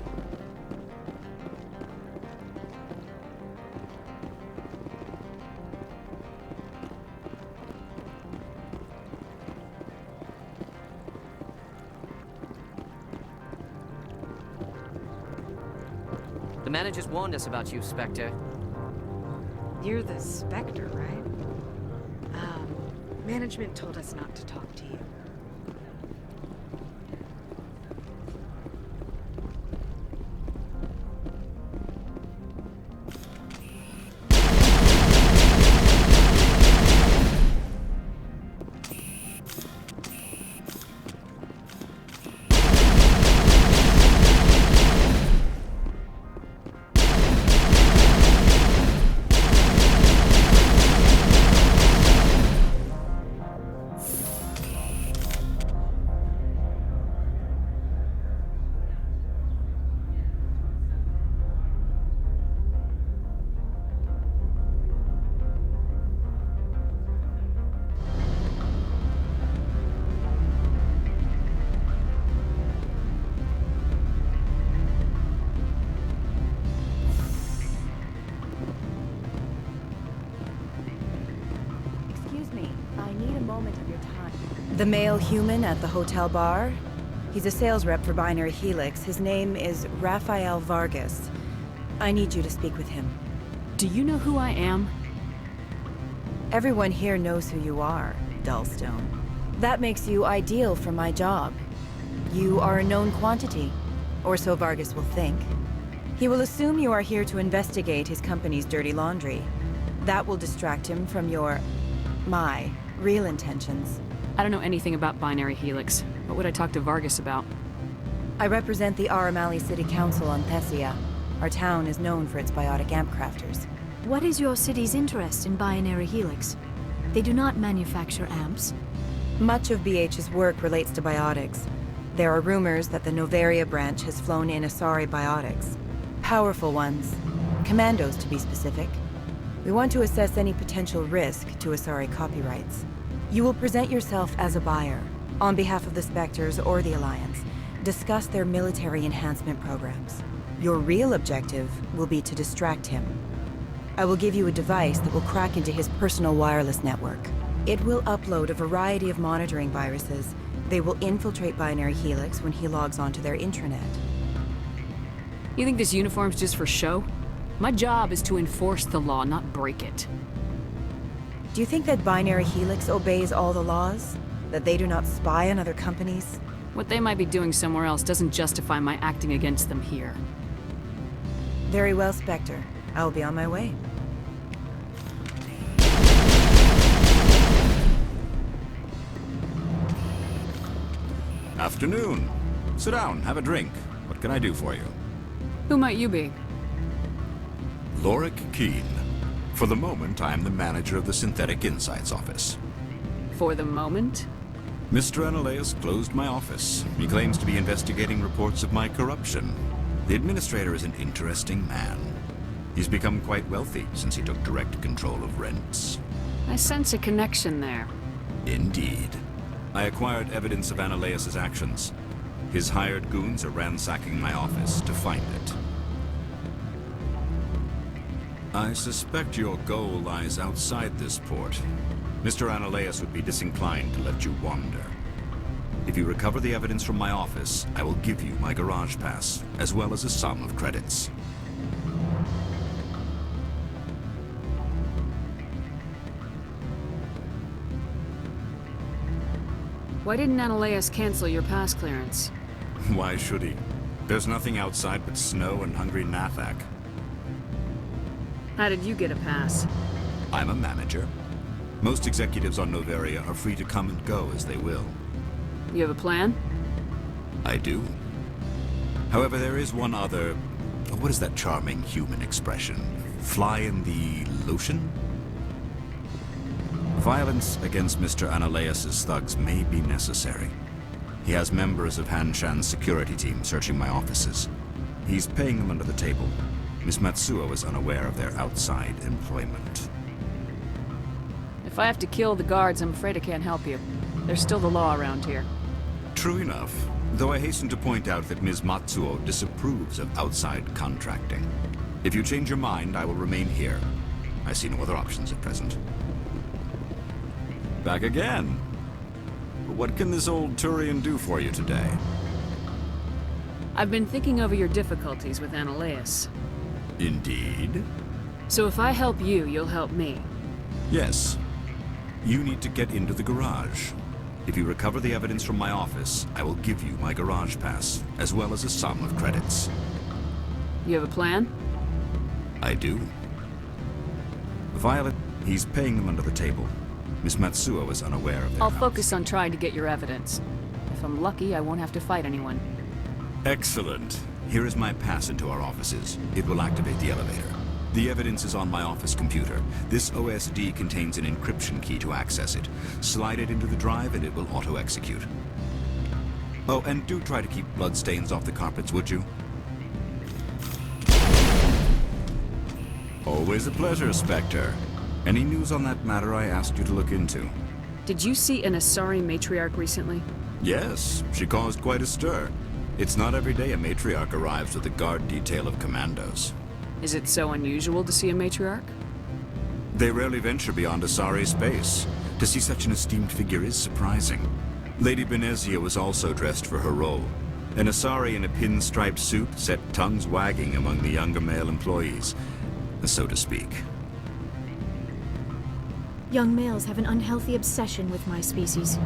The managers warned us about you, Spectre. You're the Spectre, right? Management told us not to talk to you. moment of your time. The male human at the hotel bar? He's a sales rep for Binary Helix. His name is Rafael Vargas. I need you to speak with him. Do you know who I am? Everyone here knows who you are, Dullstone. That makes you ideal for my job. You are a known quantity, or so Vargas will think. He will assume you are here to investigate his company's dirty laundry. That will distract him from my real intentions. I don't know anything about Binary Helix. What would I talk to Vargas about? I represent the Aramali City Council on Thessia. Our town is known for its biotic amp crafters. What is your city's interest in Binary Helix? They do not manufacture amps. Much of BH's work relates to biotics. There are rumors that the Noveria branch has flown in Asari biotics. Powerful ones. Commandos, to be specific. We want to assess any potential risk to Asari copyrights. You will present yourself as a buyer, on behalf of the Spectres or the Alliance. Discuss their military enhancement programs. Your real objective will be to distract him. I will give you a device that will crack into his personal wireless network. It will upload a variety of monitoring viruses. They will infiltrate Binary Helix when he logs onto their intranet. You think this uniform's just for show? My job is to enforce the law, not break it. Do you think that Binary Helix obeys all the laws? That they do not spy on other companies? What they might be doing somewhere else doesn't justify my acting against them here. Very well, Spectre. I will be on my way. Afternoon. Sit down, have a drink. What can I do for you? Who might you be? Lorik Keene. For the moment, I am the manager of the Synthetic Insights office. For the moment? Mr. Analeus closed my office. He claims to be investigating reports of my corruption. The administrator is an interesting man. He's become quite wealthy since he took direct control of rents. I sense a connection there. Indeed. I acquired evidence of Analeus' actions. His hired goons are ransacking my office to find it. I suspect your goal lies outside this port. Mr. Analeus would be disinclined to let you wander. If you recover the evidence from my office, I will give you my garage pass, as well as a sum of credits. Why didn't Analeus cancel your pass clearance? Why should he? There's nothing outside but snow and hungry Nathak. How did you get a pass? I'm a manager. Most executives on Noveria are free to come and go as they will. You have a plan? I do. However, there is one other... What is that charming human expression? Fly in the lotion? Violence against Mr. Analeus' thugs may be necessary. He has members of Hanshan's security team searching my offices. He's paying them under the table. Miss Matsuo is unaware of their outside employment. If I have to kill the guards, I'm afraid I can't help you. There's still the law around here. True enough, though I hasten to point out that Ms. Matsuo disapproves of outside contracting. If you change your mind, I will remain here. I see no other options at present. Back again. What can this old Turian do for you today? I've been thinking over your difficulties with Analeus. Indeed? So if I help you, you'll help me. Yes. You need to get into the garage. If you recover the evidence from my office, I will give you my garage pass, as well as a sum of credits. You have a plan? I do. Violet, he's paying them under the table. Miss Matsuo is unaware of their I'll focus on trying to get your evidence. If I'm lucky, I won't have to fight anyone. Excellent. Here is my pass into our offices. It will activate the elevator. The evidence is on my office computer. This OSD contains an encryption key to access it. Slide it into the drive and it will auto-execute. Oh, and do try to keep bloodstains off the carpets, would you? Always a pleasure, Spectre. Any news on that matter I asked you to look into? Did you see an Asari matriarch recently? Yes, she caused quite a stir. It's not every day a matriarch arrives with a guard detail of commandos. Is it so unusual to see a matriarch? They rarely venture beyond Asari space. To see such an esteemed figure is surprising. Lady Benezia was also dressed for her role. An Asari in a pinstriped suit set tongues wagging among the younger male employees, so to speak. Young males have an unhealthy obsession with my species.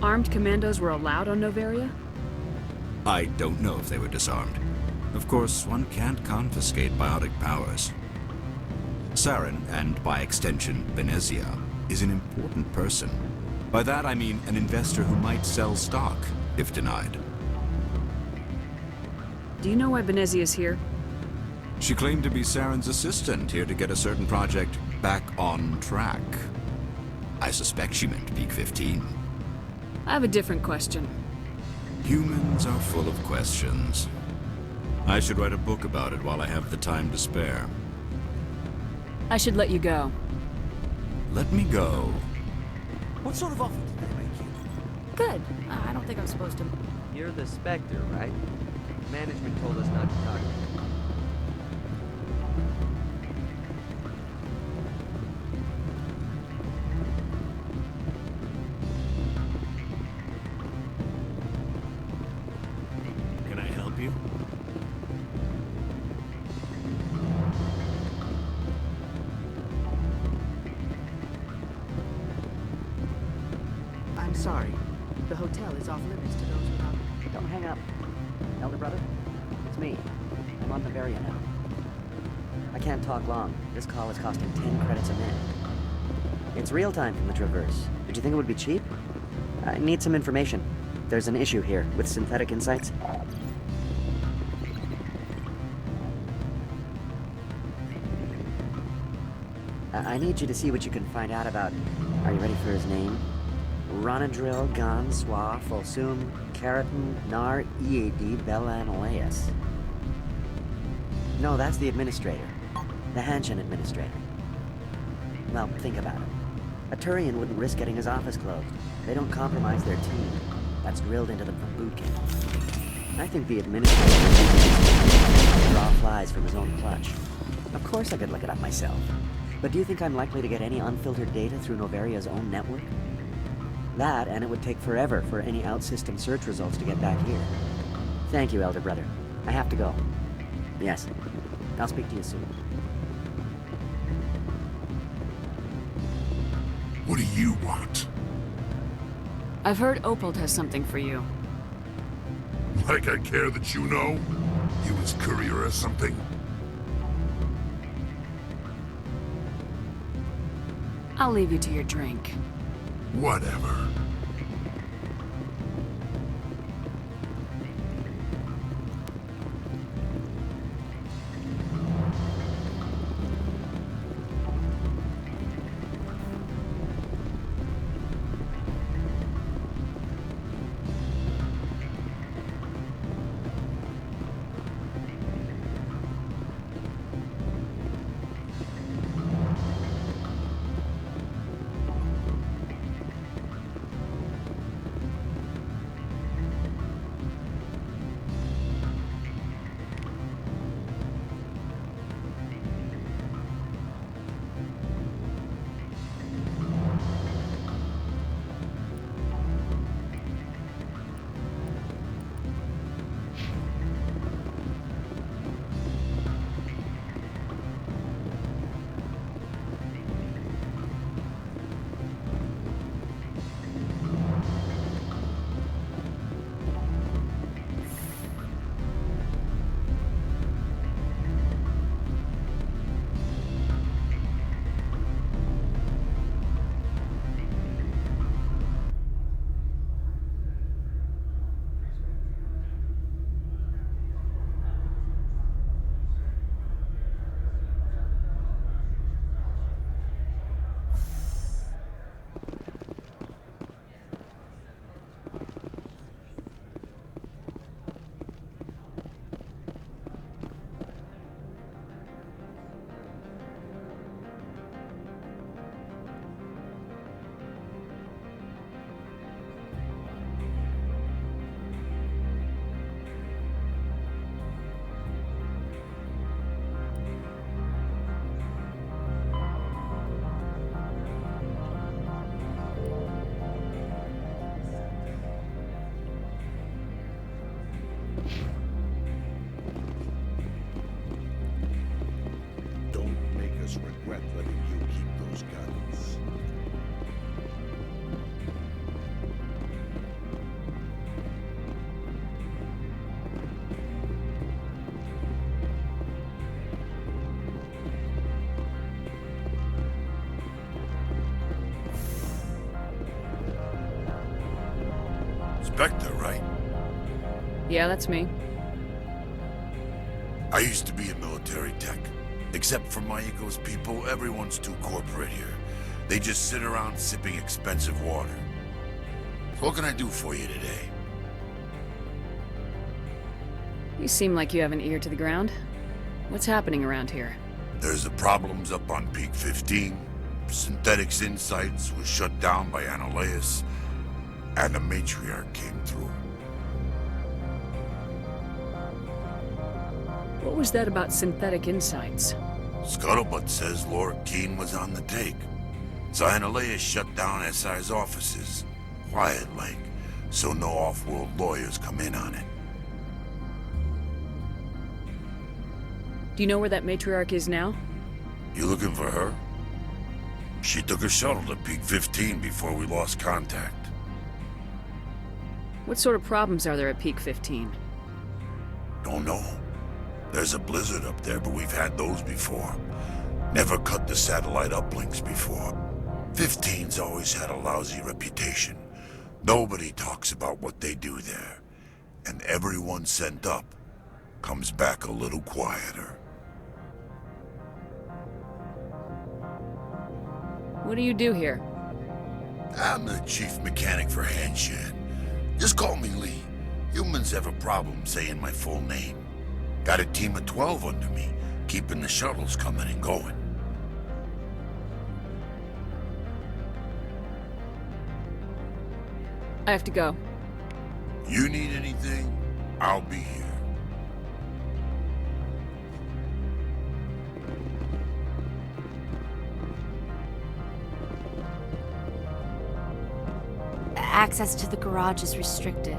Armed commandos were allowed on Noveria? I don't know if they were disarmed. Of course, one can't confiscate biotic powers. Saren, and by extension, Benezia, is an important person. By that I mean an investor who might sell stock, if denied. Do you know why Benezia's here? She claimed to be Saren's assistant, here to get a certain project back on track. I suspect she meant Peak 15. I have a different question. Humans are full of questions. I should write a book about it while I have the time to spare. I should let you go. Let me go. What sort of offer did they make you? Good. I don't think I'm supposed to. You're the Spectre, right? Management told us not to talk. Can I help you? I'm sorry. The hotel is off limits to those without... Don't hang up. Elder brother, it's me. I'm on Bavaria now. I can't talk long. This call is costing 10 credits a minute. It's real time from the Traverse. Did you think it would be cheap? I need some information. There's an issue here with synthetic insights. I need you to see what you can find out about... Are you ready for his name? Ronadril Gan Swa Folsum Keratin Nar Ead Belanaleus. No, that's the administrator. The Hanshin administrator. Well, think about it. A Turian wouldn't risk getting his office closed. They don't compromise their team. That's drilled into them from boot camp. I think the administrator would draw flies from his own clutch. Of course I could look it up myself. But do you think I'm likely to get any unfiltered data through Novaria's own network? That, and it would take forever for any out-system search results to get back here. Thank you, Elder Brother. I have to go. Yes. I'll speak to you soon. What do you want? I've heard Opal has something for you. Like I care that you know? You his courier or something? I'll leave you to your drink. Whatever. boys regret letting you keep those guns. Spectre, right? Yeah, that's me. I used to be a military tech. Except for Maiko's people, everyone's too corporate here. They just sit around sipping expensive water. So what can I do for you today? You seem like you have an ear to the ground. What's happening around here? There's the problems up on Peak 15. Synthetics Insights was shut down by Analeus, and the matriarch came through. What was that about synthetic insights? Scuttlebutt says Lord Keene was on the take. So Analeus shut down SI's offices. Quiet-like, so no off-world lawyers come in on it. Do you know where that matriarch is now? You looking for her? She took a shuttle to Peak 15 before we lost contact. What sort of problems are there at Peak 15? Don't know. There's a blizzard up there, but we've had those before. Never cut the satellite uplinks before. 15's always had a lousy reputation. Nobody talks about what they do there. And everyone sent up comes back a little quieter. What do you do here? I'm the chief mechanic for Hanshan. Just call me Lee. Humans have a problem saying my full name. Got a team of 12 under me, keeping the shuttles coming and going. I have to go. You need anything, I'll be here. Access to the garage is restricted.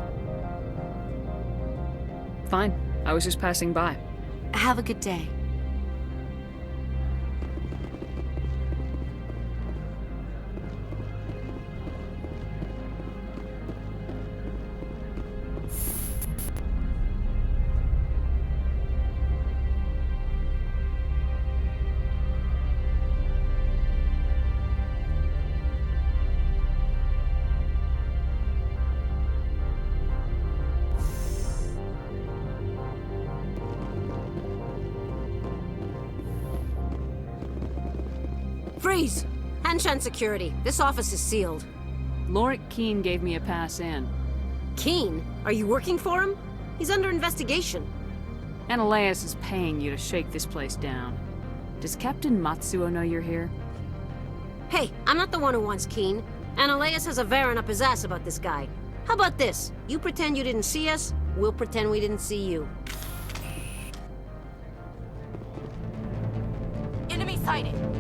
Fine. I was just passing by. Have a good day. Freeze! Hanshan security. This office is sealed. Lorik Keene gave me a pass in. Keene? Are you working for him? He's under investigation. Analeus is paying you to shake this place down. Does Captain Matsuo know you're here? Hey, I'm not the one who wants Keene. Analeus has a Varen up his ass about this guy. How about this? You pretend you didn't see us, we'll pretend we didn't see you. Enemy sighted.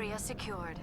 Area secured.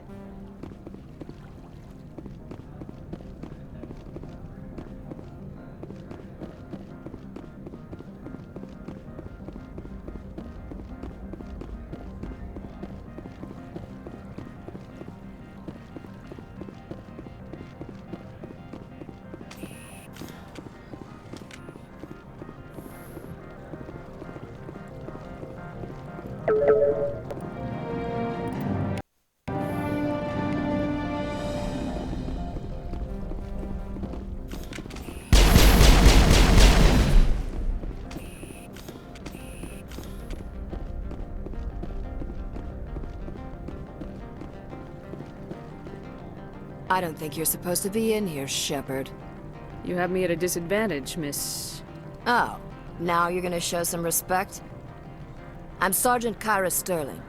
I don't think you're supposed to be in here, Shepard. You have me at a disadvantage, Miss... Oh, now you're gonna show some respect? I'm Sergeant Kyra Sterling,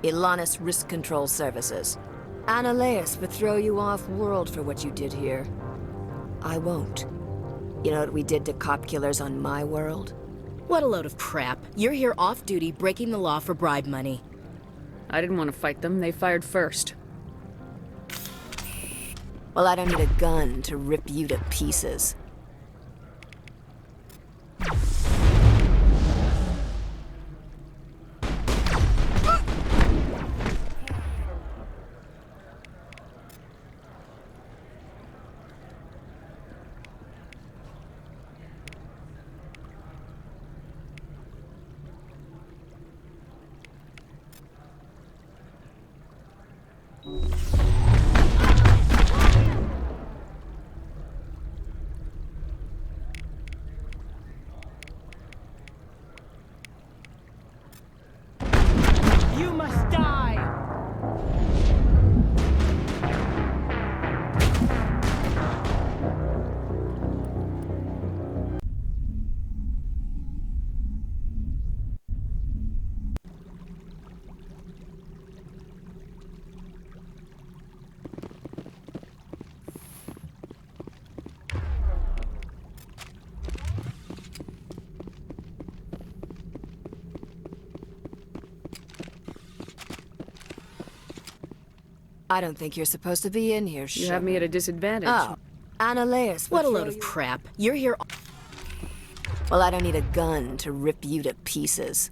Ilanis Risk Control Services. Annaleus would throw you off-world for what you did here. I won't. You know what we did to cop killers on my world? What a load of crap. You're here off-duty, breaking the law for bribe money. I didn't want to fight them. They fired first. Well, I don't need a gun to rip you to pieces. You must die! I don't think you're supposed to be in here, Shepard. You have me at a disadvantage. Oh, Annaleus. What a load of crap. You're here... Well, I don't need a gun to rip you to pieces.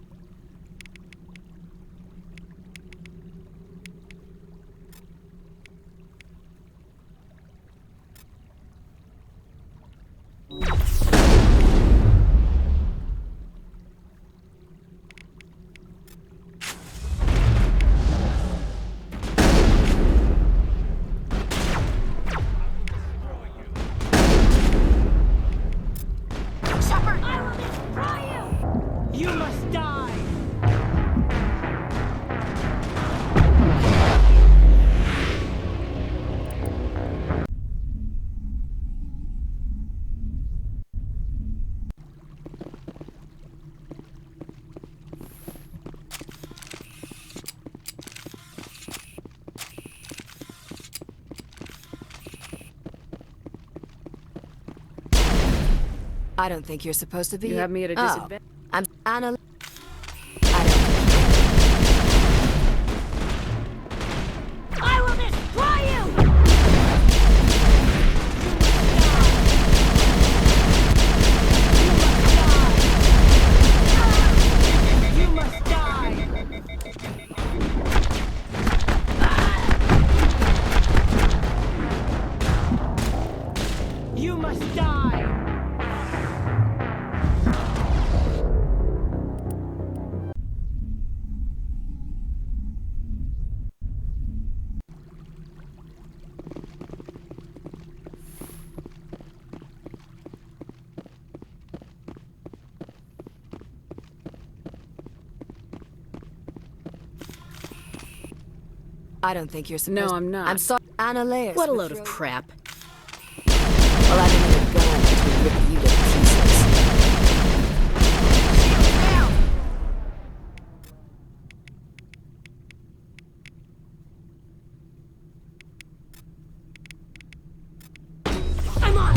You must die! I don't think you're supposed to be... You have me at a disadvantage. I'm Anna... I will destroy you! You must die! You must die! I don't think you're supposed No, to... I'm not. I'm sorry, Annaleus. What a load of crap. Well, I don't need a gun to rip you to pieces. I'm on!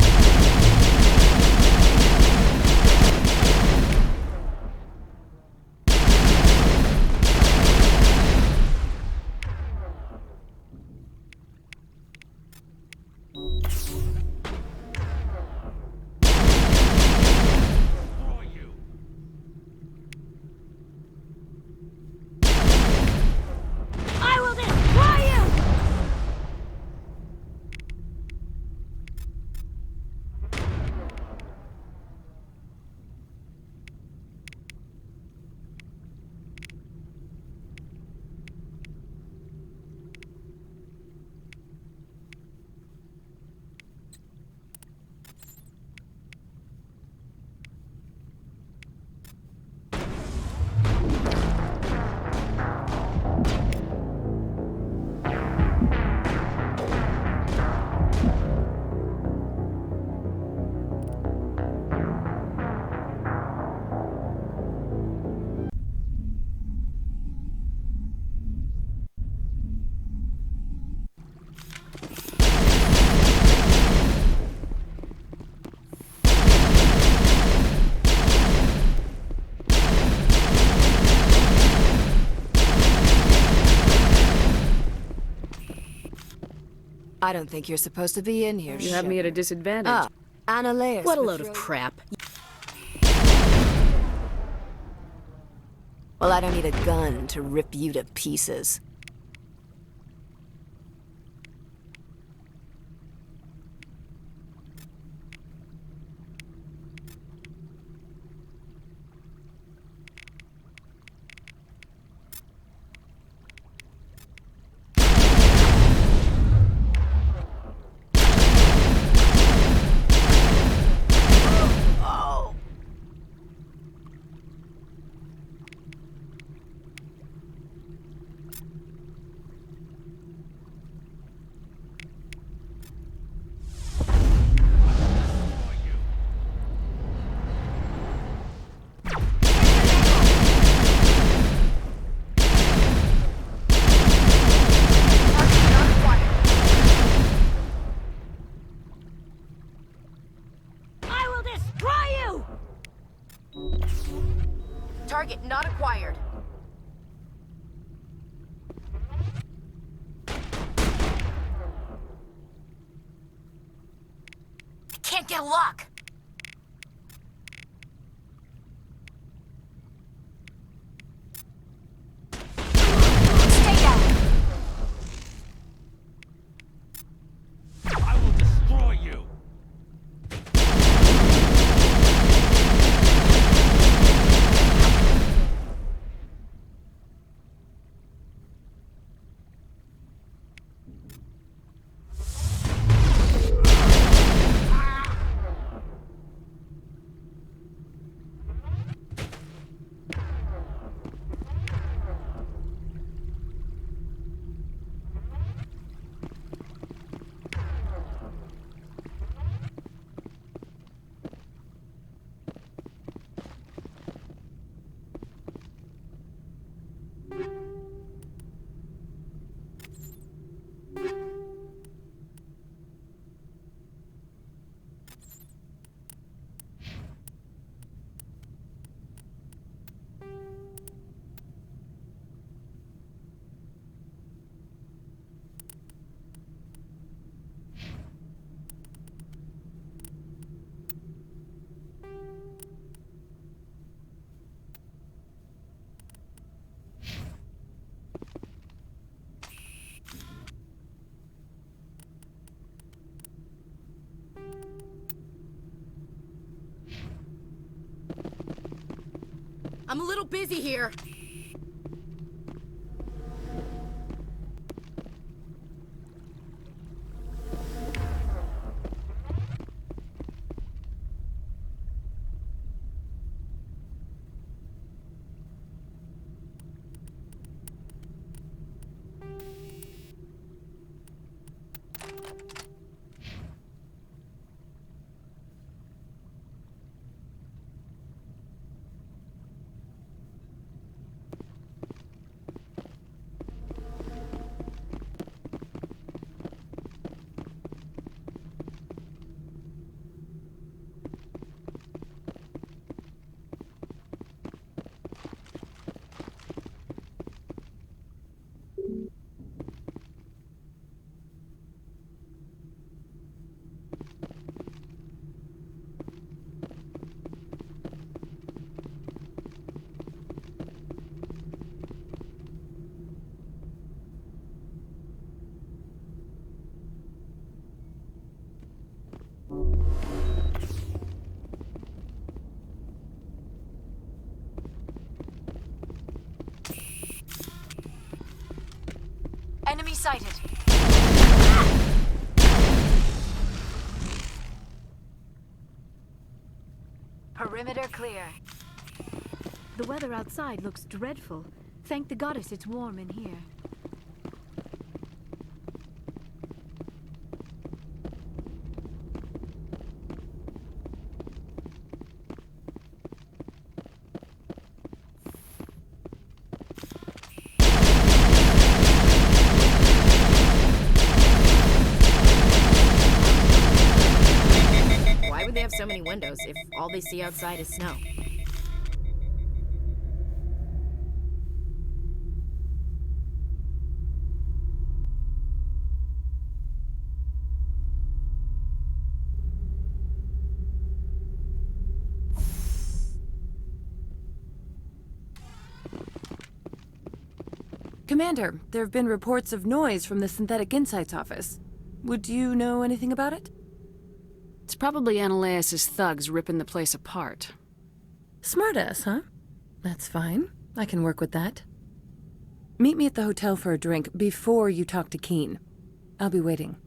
I don't think you're supposed to be in here. You have me at a disadvantage. Ah, Annaleus. What a load of crap. Well, I don't need a gun to rip you to pieces. Target not acquired. Can't get a lock. Stay down. I will destroy you. I'm a little busy here. Enemy sighted. Perimeter clear. The weather outside looks dreadful. Thank the goddess it's warm in here. Why would they have so many windows if all they see outside is snow? Commander, there have been reports of noise from the Synthetic Insights office. Would you know anything about it? It's probably Ananias' thugs ripping the place apart. Smartass, huh? That's fine. I can work with that. Meet me at the hotel for a drink before you talk to Keen. I'll be waiting.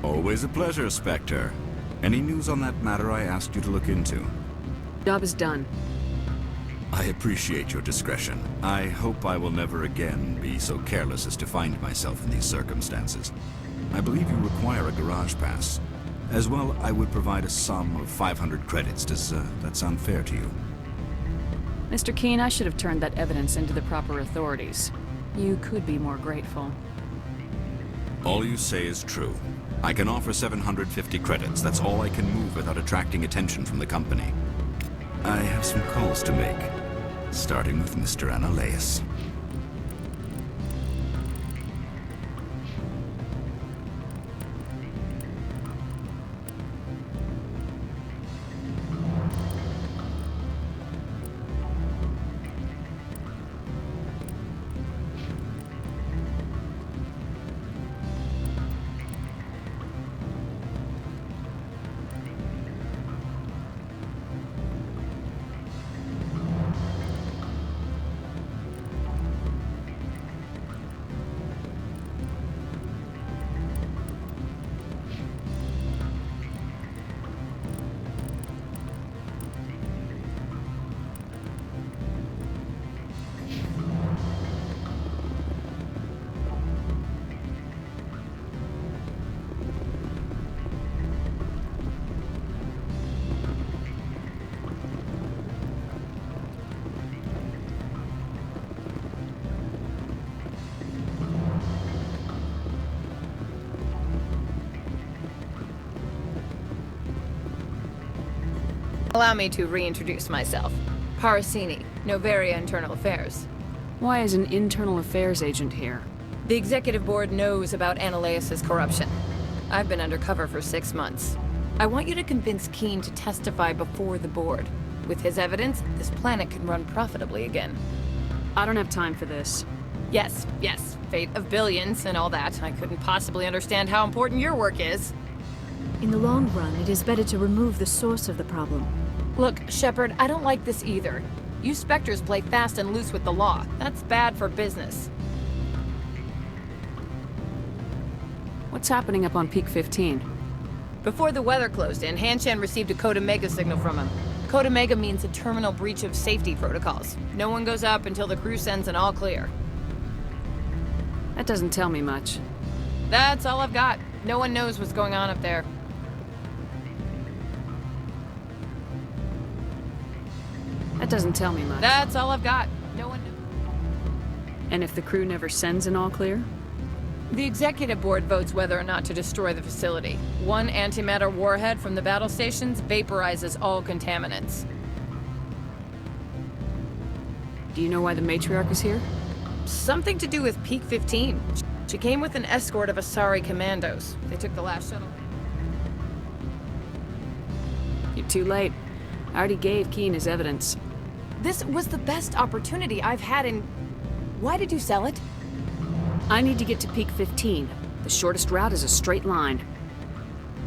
Always a pleasure, Spectre. Any news on that matter I asked you to look into? Job is done. I appreciate your discretion. I hope I will never again be so careless as to find myself in these circumstances. I believe you require a garage pass. As well, I would provide a sum of 500 credits. Does that sound fair to you? Mr. Keen, I should have turned that evidence into the proper authorities. You could be more grateful. All you say is true. I can offer 750 credits. That's all I can move without attracting attention from the company. I have some calls to make, starting with Mr. Ananias. Allow me to reintroduce myself. Parasini, Novaria Internal Affairs. Why is an internal affairs agent here? The executive board knows about Ananias' corruption. I've been undercover for 6 months. I want you to convince Keen to testify before the board. With his evidence, this planet can run profitably again. I don't have time for this. Yes, fate of billions and all that. I couldn't possibly understand how important your work is. In the long run, it is better to remove the source of the problem. Look, Shepard, I don't like this either. You Spectres play fast and loose with the law. That's bad for business. What's happening up on Peak 15? Before the weather closed in, Hanshan received a Code Omega signal from him. Code Omega means a terminal breach of safety protocols. No one goes up until the crew sends an all clear. That doesn't tell me much. That's all I've got. No one knows what's going on up there. That doesn't tell me much. That's all I've got. No one knows. And if the crew never sends an all clear? The executive board votes whether or not to destroy the facility. One antimatter warhead from the battle stations vaporizes all contaminants. Do you know why the matriarch is here? Something to do with Peak 15. She came with an escort of Asari commandos. They took the last shuttle. You're too late. I already gave Keen his evidence. This was the best opportunity I've had in... Why did you sell it? I need to get to Peak 15. The shortest route is a straight line.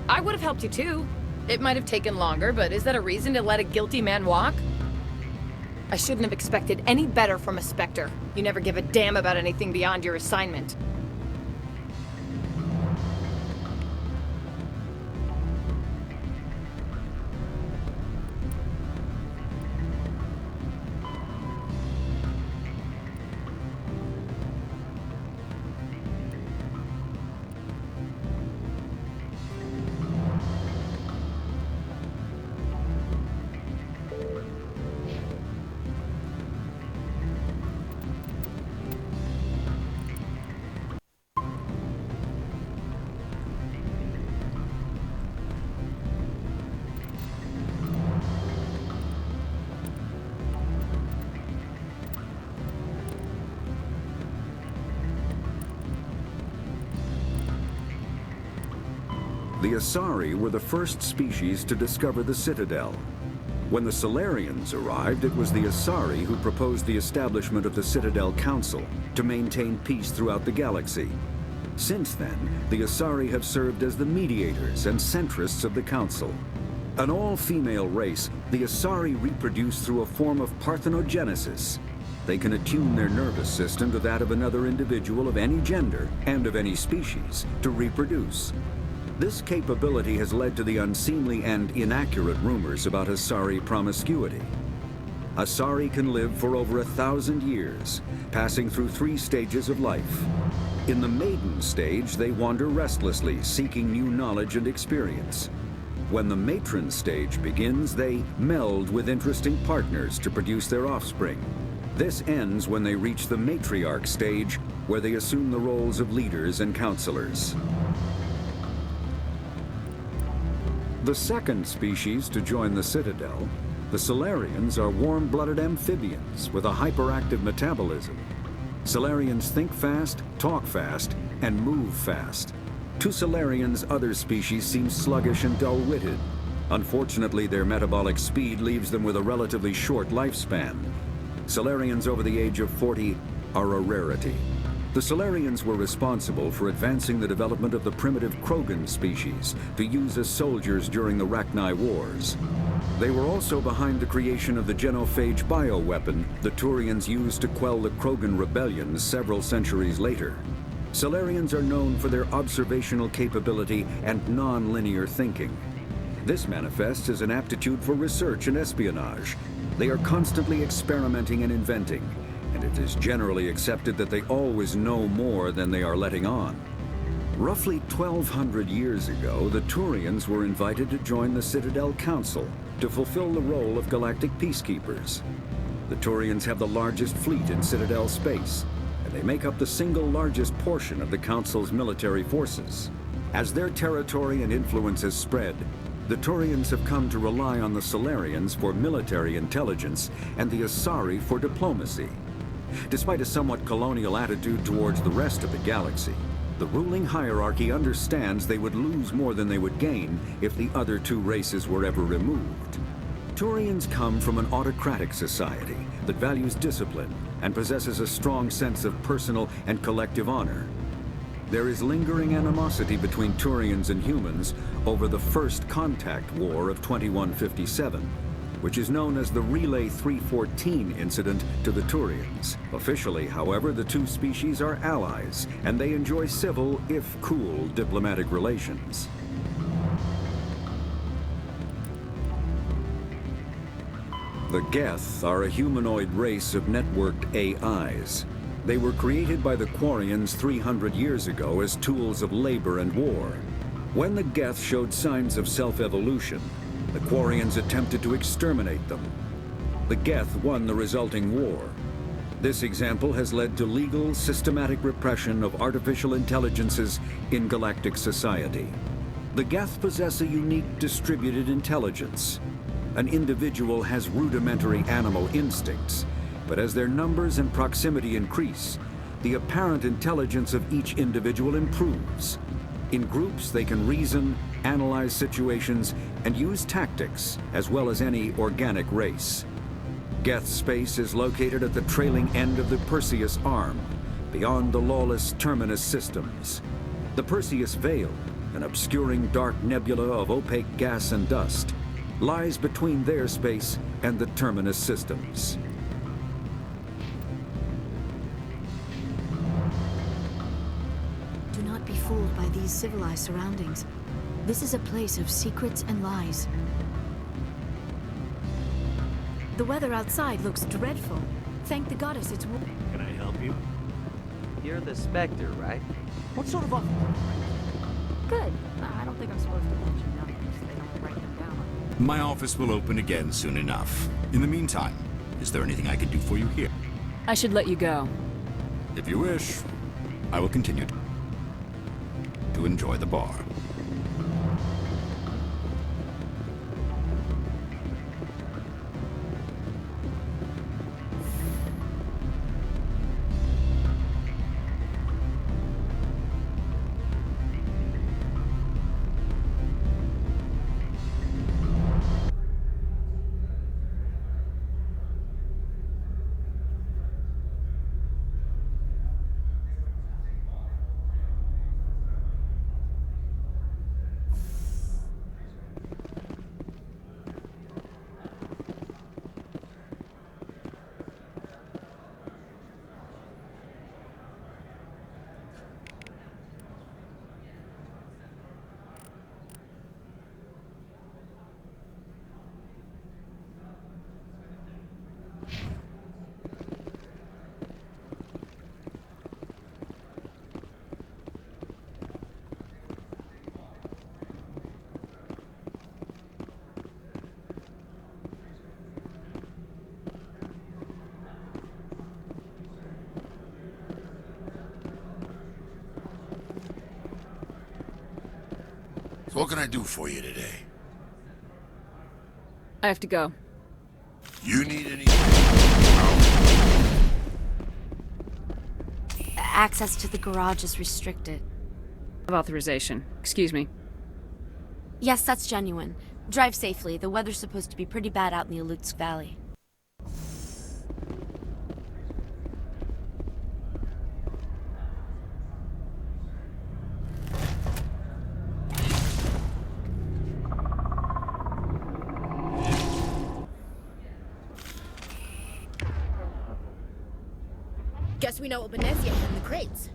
I would have helped you too. It might have taken longer, but is that a reason to let a guilty man walk? I shouldn't have expected any better from a Spectre. You never give a damn about anything beyond your assignment. The Asari were the first species to discover the Citadel. When the Solarians arrived, it was the Asari who proposed the establishment of the Citadel Council to maintain peace throughout the galaxy. Since then, the Asari have served as the mediators and centrists of the Council. An all-female race, the Asari reproduce through a form of parthenogenesis. They can attune their nervous system to that of another individual of any gender and of any species to reproduce. This capability has led to the unseemly and inaccurate rumors about Asari promiscuity. Asari can live for over 1,000 years, passing through 3 stages of life. In the maiden stage, they wander restlessly, seeking new knowledge and experience. When the matron stage begins, they meld with interesting partners to produce their offspring. This ends when they reach the matriarch stage, where they assume the roles of leaders and counselors. The second species to join the Citadel, the Solarians, are warm-blooded amphibians with a hyperactive metabolism. Solarians think fast, talk fast, and move fast. To Solarians, other species seem sluggish and dull-witted. Unfortunately, their metabolic speed leaves them with a relatively short lifespan. Solarians over the age of 40 are a rarity. The Solarians were responsible for advancing the development of the primitive Krogan species to use as soldiers during the Rachni Wars. They were also behind the creation of the genophage bioweapon the Turians used to quell the Krogan rebellions several centuries later. Solarians are known for their observational capability and non-linear thinking. This manifests as an aptitude for research and espionage. They are constantly experimenting and inventing, and it is generally accepted that they always know more than they are letting on. Roughly 1,200 years ago, the Turians were invited to join the Citadel Council to fulfill the role of galactic peacekeepers. The Turians have the largest fleet in Citadel space, and they make up the single largest portion of the Council's military forces. As their territory and influence has spread, the Turians have come to rely on the Solarians for military intelligence and the Asari for diplomacy. Despite a somewhat colonial attitude towards the rest of the galaxy, the ruling hierarchy understands they would lose more than they would gain if the other 2 races were ever removed. Turians come from an autocratic society that values discipline and possesses a strong sense of personal and collective honor. There is lingering animosity between Turians and humans over the First Contact War of 2157, which is known as the Relay 314 incident to the Turians. Officially, however, the 2 species are allies, and they enjoy civil, if cool, diplomatic relations. The Geth are a humanoid race of networked AIs. They were created by the Quarians 300 years ago as tools of labor and war. When the Geth showed signs of self-evolution, the Quarians attempted to exterminate them. The Geth won the resulting war. This example has led to legal, systematic repression of artificial intelligences in galactic society. The Geth possess a unique distributed intelligence. An individual has rudimentary animal instincts, but as their numbers and proximity increase, the apparent intelligence of each individual improves. In groups, they can reason, analyze situations, and use tactics, as well as any organic race. Geth's space is located at the trailing end of the Perseus Arm, beyond the lawless Terminus systems. The Perseus Veil, an obscuring dark nebula of opaque gas and dust, lies between their space and the Terminus systems. Do not be fooled by these civilized surroundings. This is a place of secrets and lies. The weather outside looks dreadful. Thank the goddess it's warm. Can I help you? You're the Spectre, right? What sort of offer? Good. I don't think I'm supposed to mention numbers. They don't write them down. My office will open again soon enough. In the meantime, is there anything I can do for you here? I should let you go. If you wish, I will continue to enjoy the bar. So what can I do for you today? I have to go. You need any... Access to the garage is restricted. Authorization. Excuse me. Yes, that's genuine. Drive safely. The weather's supposed to be pretty bad out in the Alutsk Valley. Guess we know what Benezia had in the crates.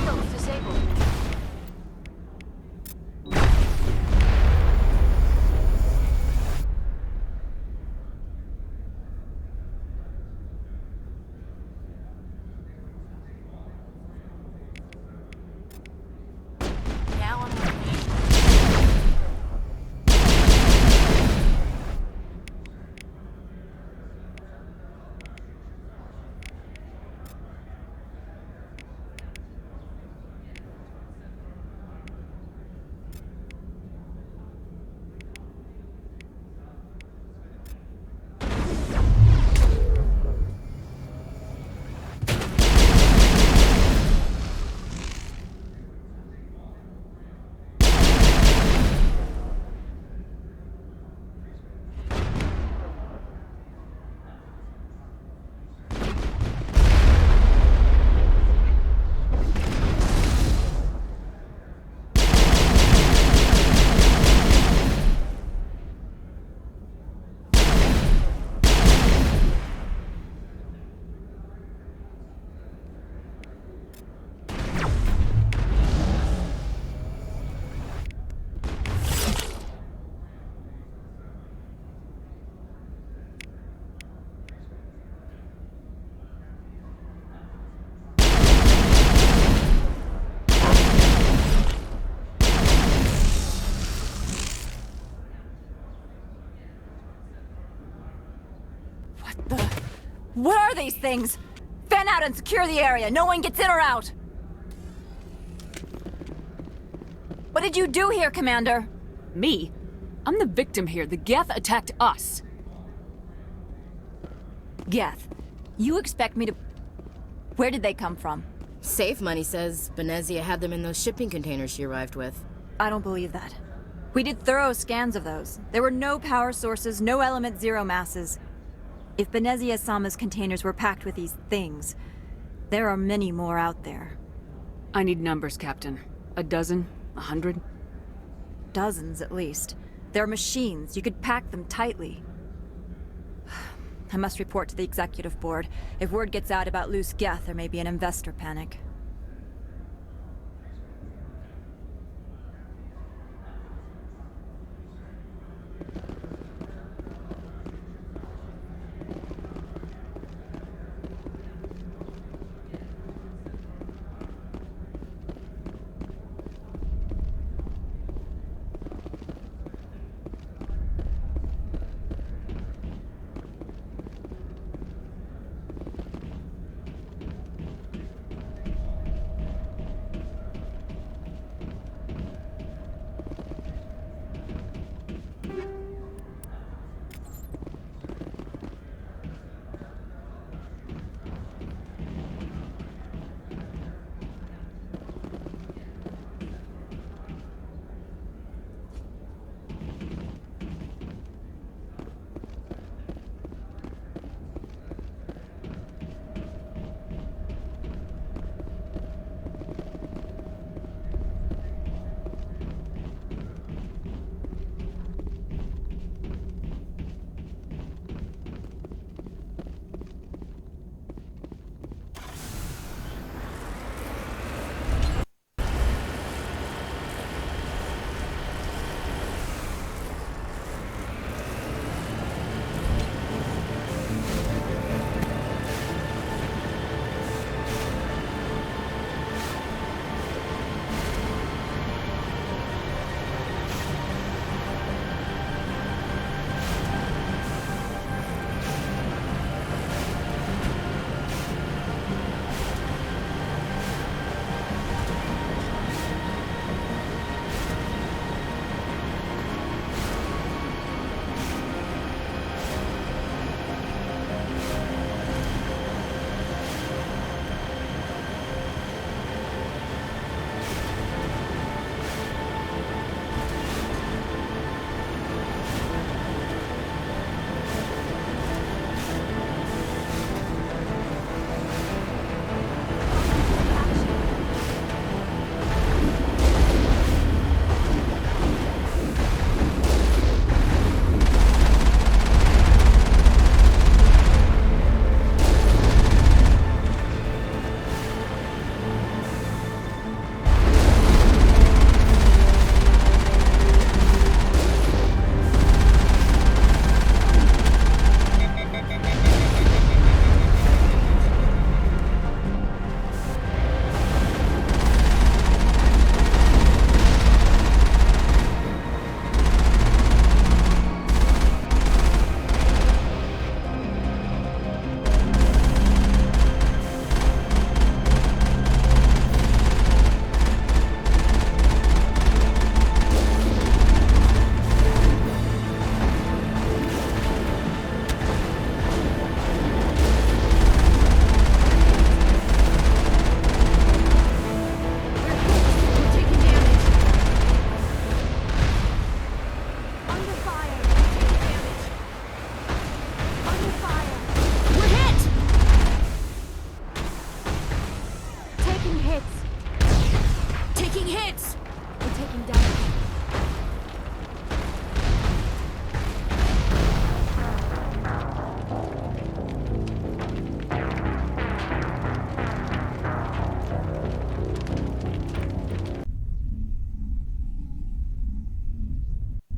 Shields What are these things? Fan out and secure the area. No one gets in or out. What did you do here, Commander? Me? I'm the victim here. The Geth attacked us. Geth, you expect me to... Where did they come from? Safe Money says Benezia had them in those shipping containers she arrived with. I don't believe that. We did thorough scans of those. There were no power sources, no element zero masses. If Benezia-sama's containers were packed with these things, there are many more out there. I need numbers, Captain. A dozen? 100? Dozens, at least. They're machines. You could pack them tightly. I must report to the executive board. If word gets out about loose Geth, there may be an investor panic.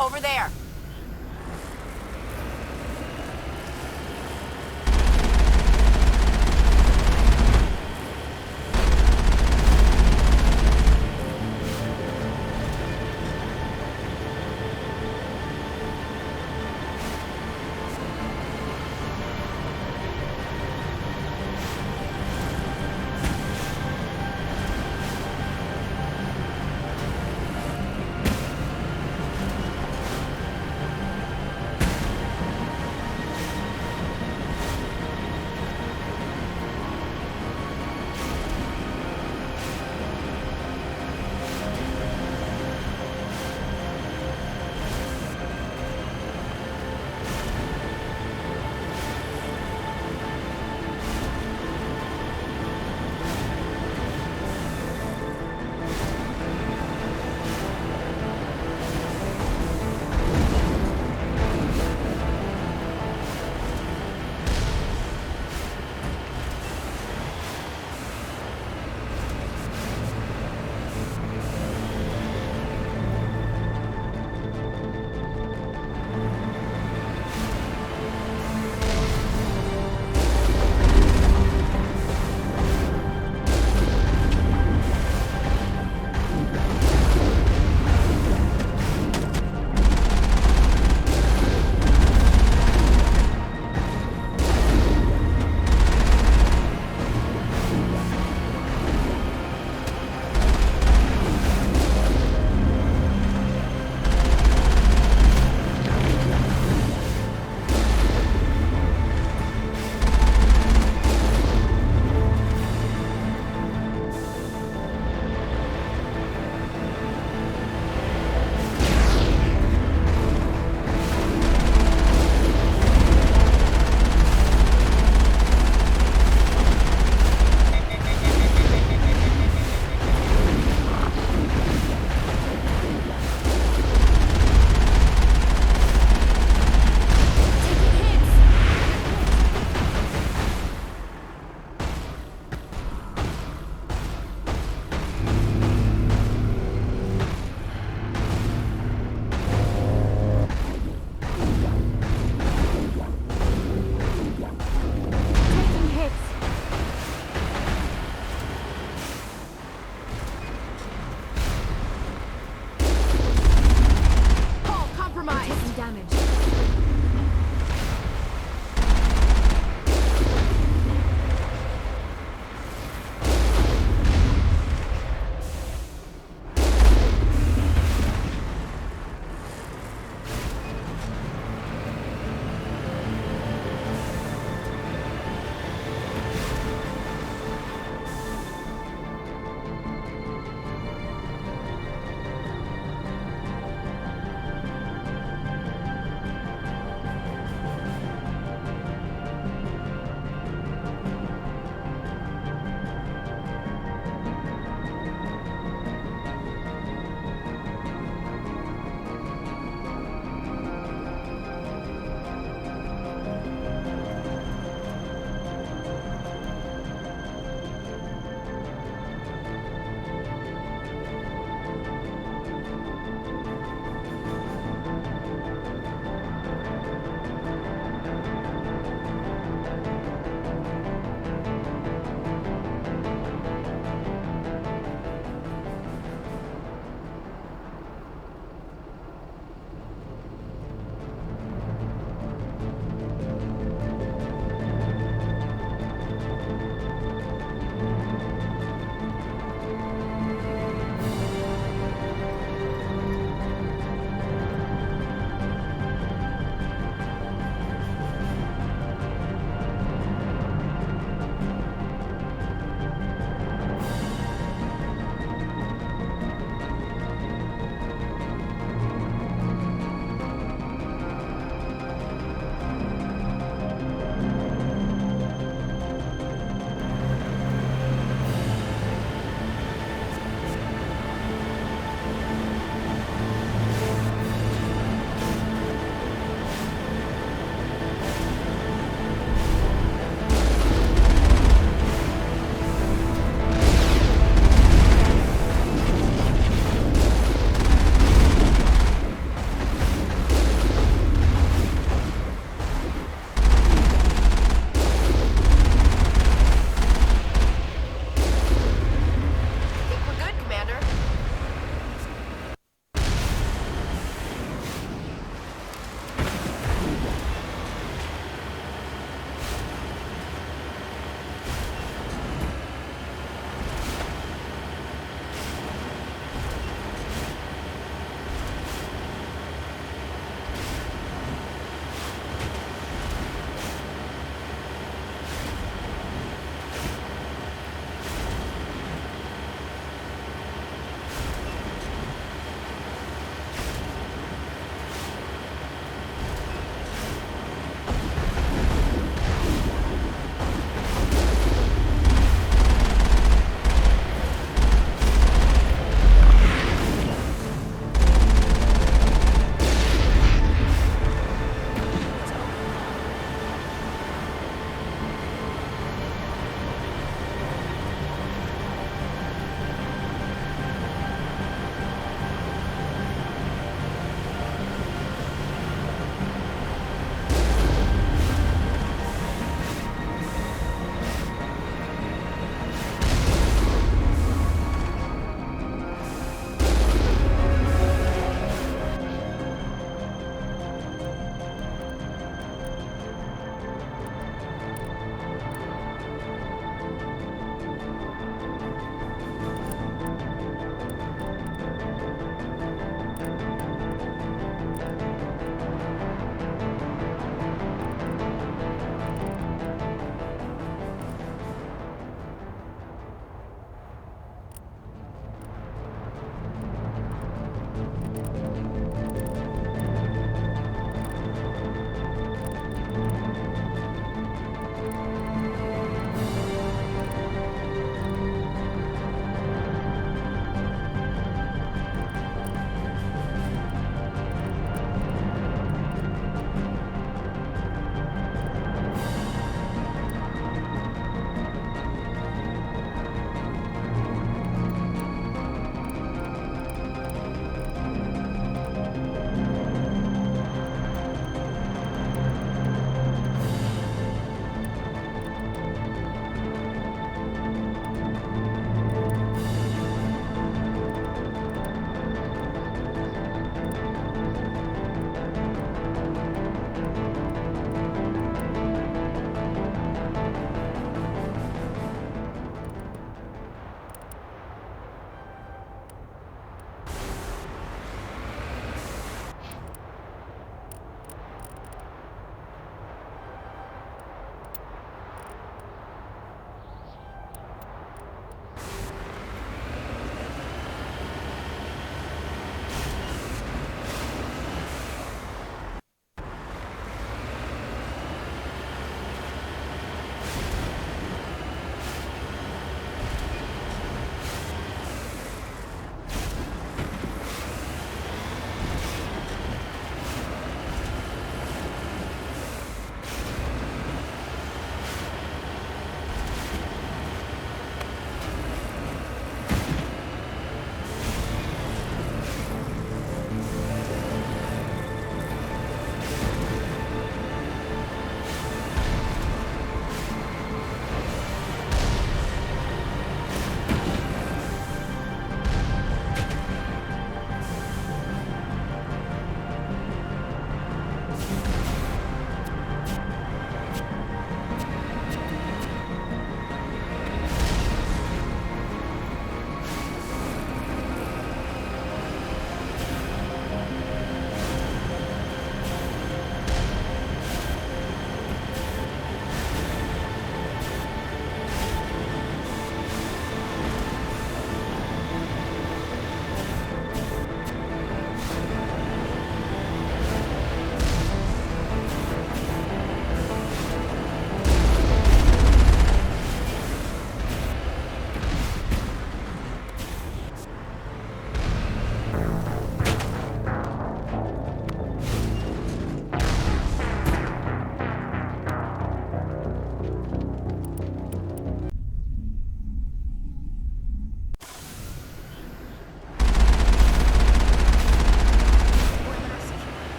Over there!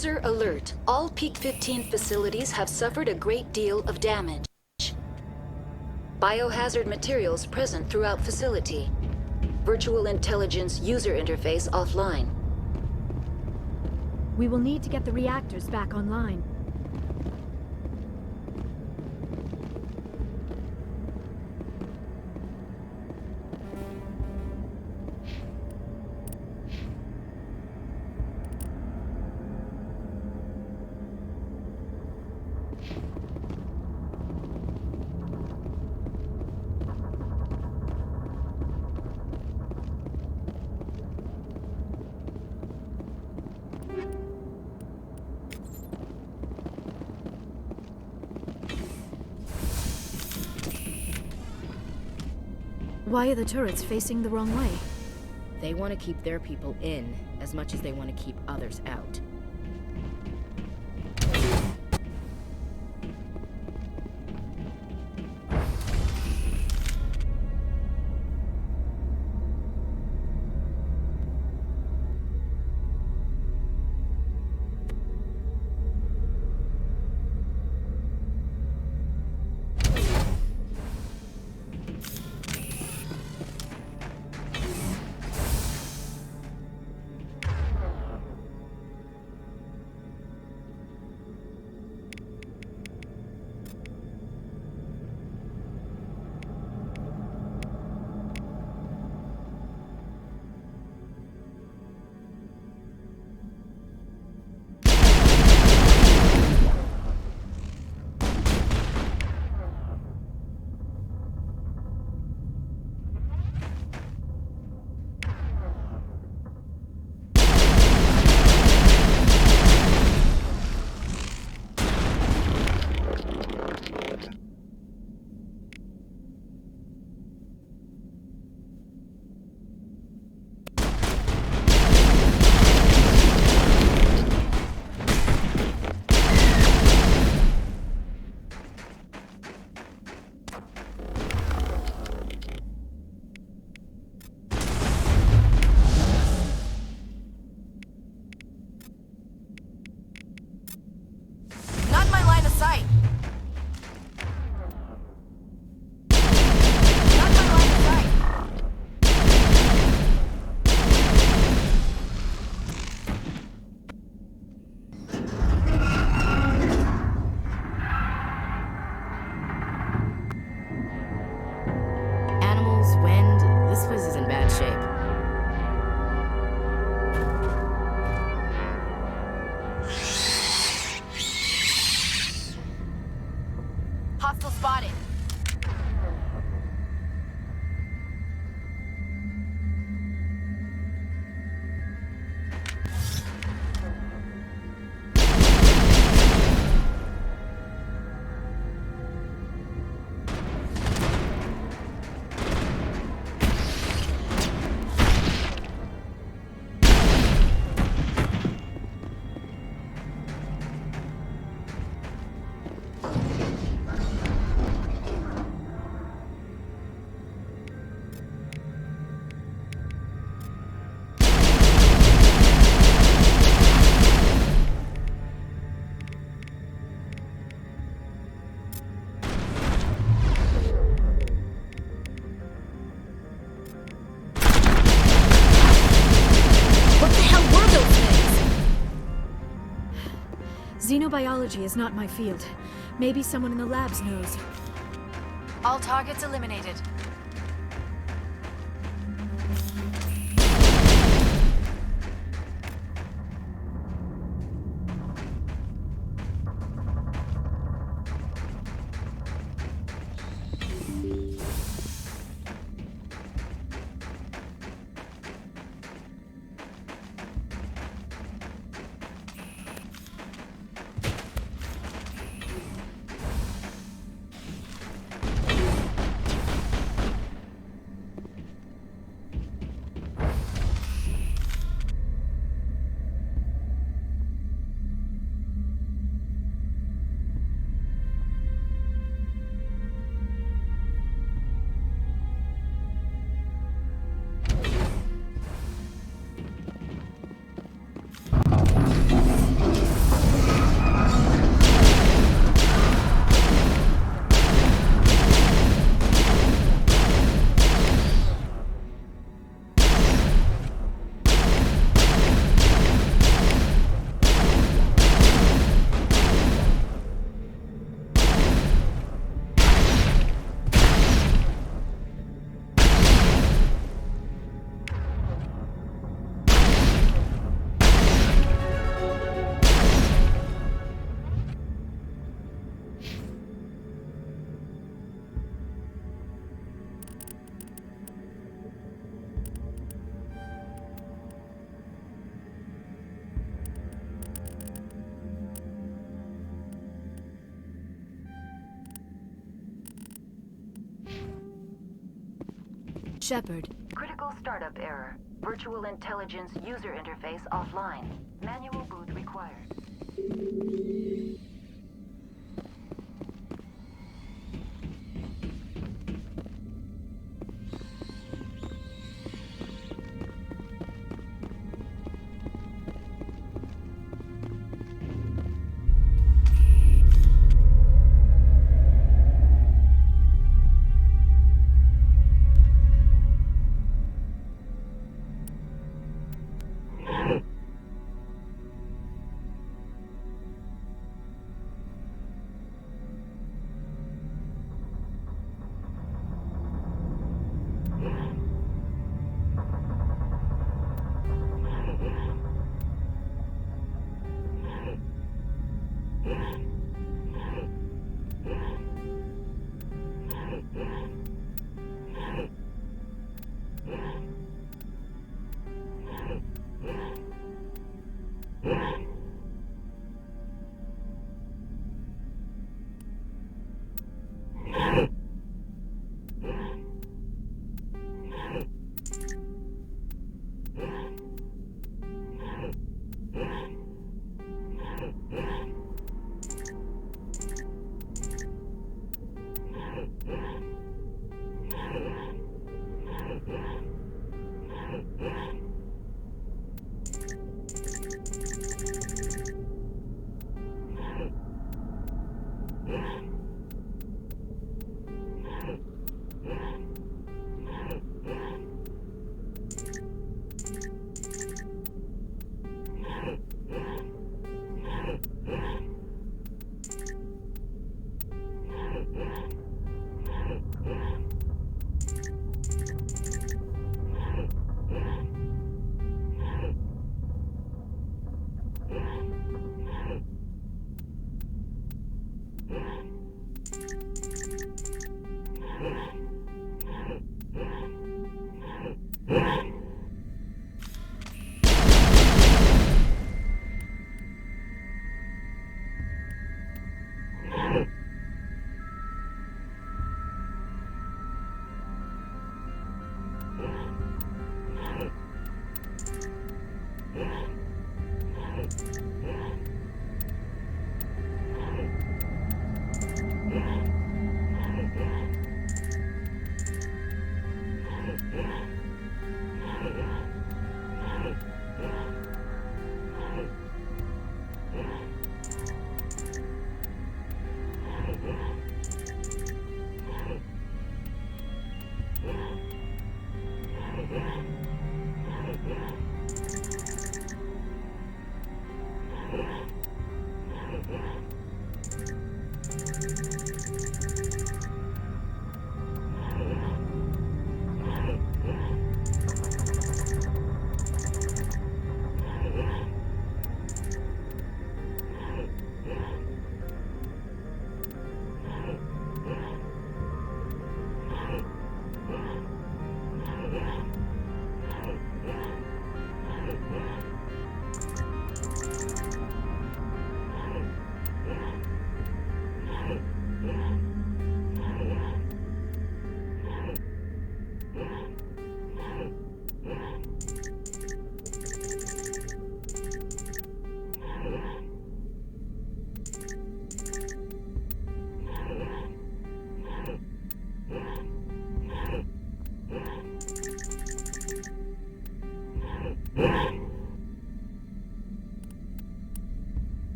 User alert. All Peak 15 facilities have suffered a great deal of damage. Biohazard materials present throughout facility. Virtual intelligence user interface offline. We will need to get the reactors back online. Why are the turrets facing the wrong way? They want to keep their people in as much as they want to keep others out. Hostile spotted. Xenobiology is not my field. Maybe someone in the labs knows. All targets eliminated. Shepard. Critical startup error. Virtual intelligence user interface offline. Manual boot required.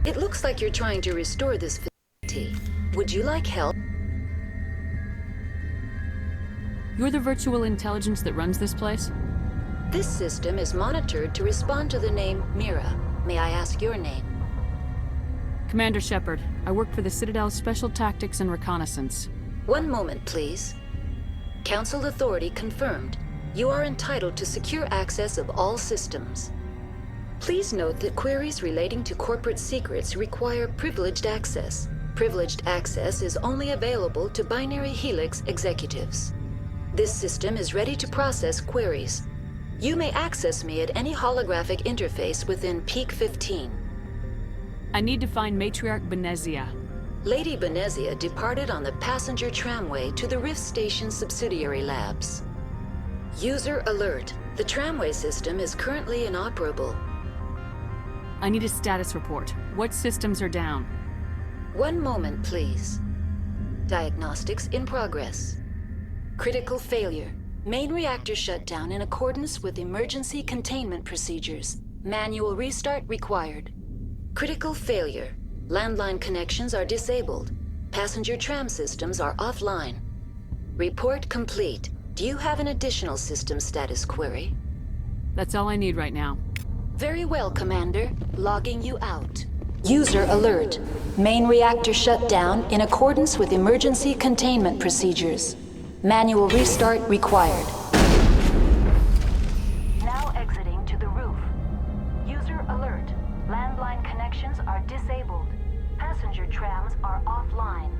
It looks like you're trying to restore this facility. Would you like help? You're the virtual intelligence that runs this place? This system is monitored to respond to the name Mira. May I ask your name? Commander Shepard. I work for the Citadel's Special Tactics and Reconnaissance. One moment, please. Council authority confirmed. You are entitled to secure access of all systems. Please note that queries relating to corporate secrets require privileged access. Privileged access is only available to Binary Helix executives. This system is ready to process queries. You may access me at any holographic interface within Peak 15. I need to find Matriarch Benezia. Lady Benezia departed on the passenger tramway to the Rift Station subsidiary labs. User alert. The tramway system is currently inoperable. I need a status report. What systems are down? One moment, please. Diagnostics in progress. Critical failure. Main reactor shut down in accordance with emergency containment procedures. Manual restart required. Critical failure. Landline connections are disabled. Passenger tram systems are offline. Report complete. Do you have an additional system status query? That's all I need right now. Very well, Commander. Logging you out. User alert. Main reactor shut down in accordance with emergency containment procedures. Manual restart required. Now exiting to the roof. User alert. Landline connections are disabled. Passenger trams are offline.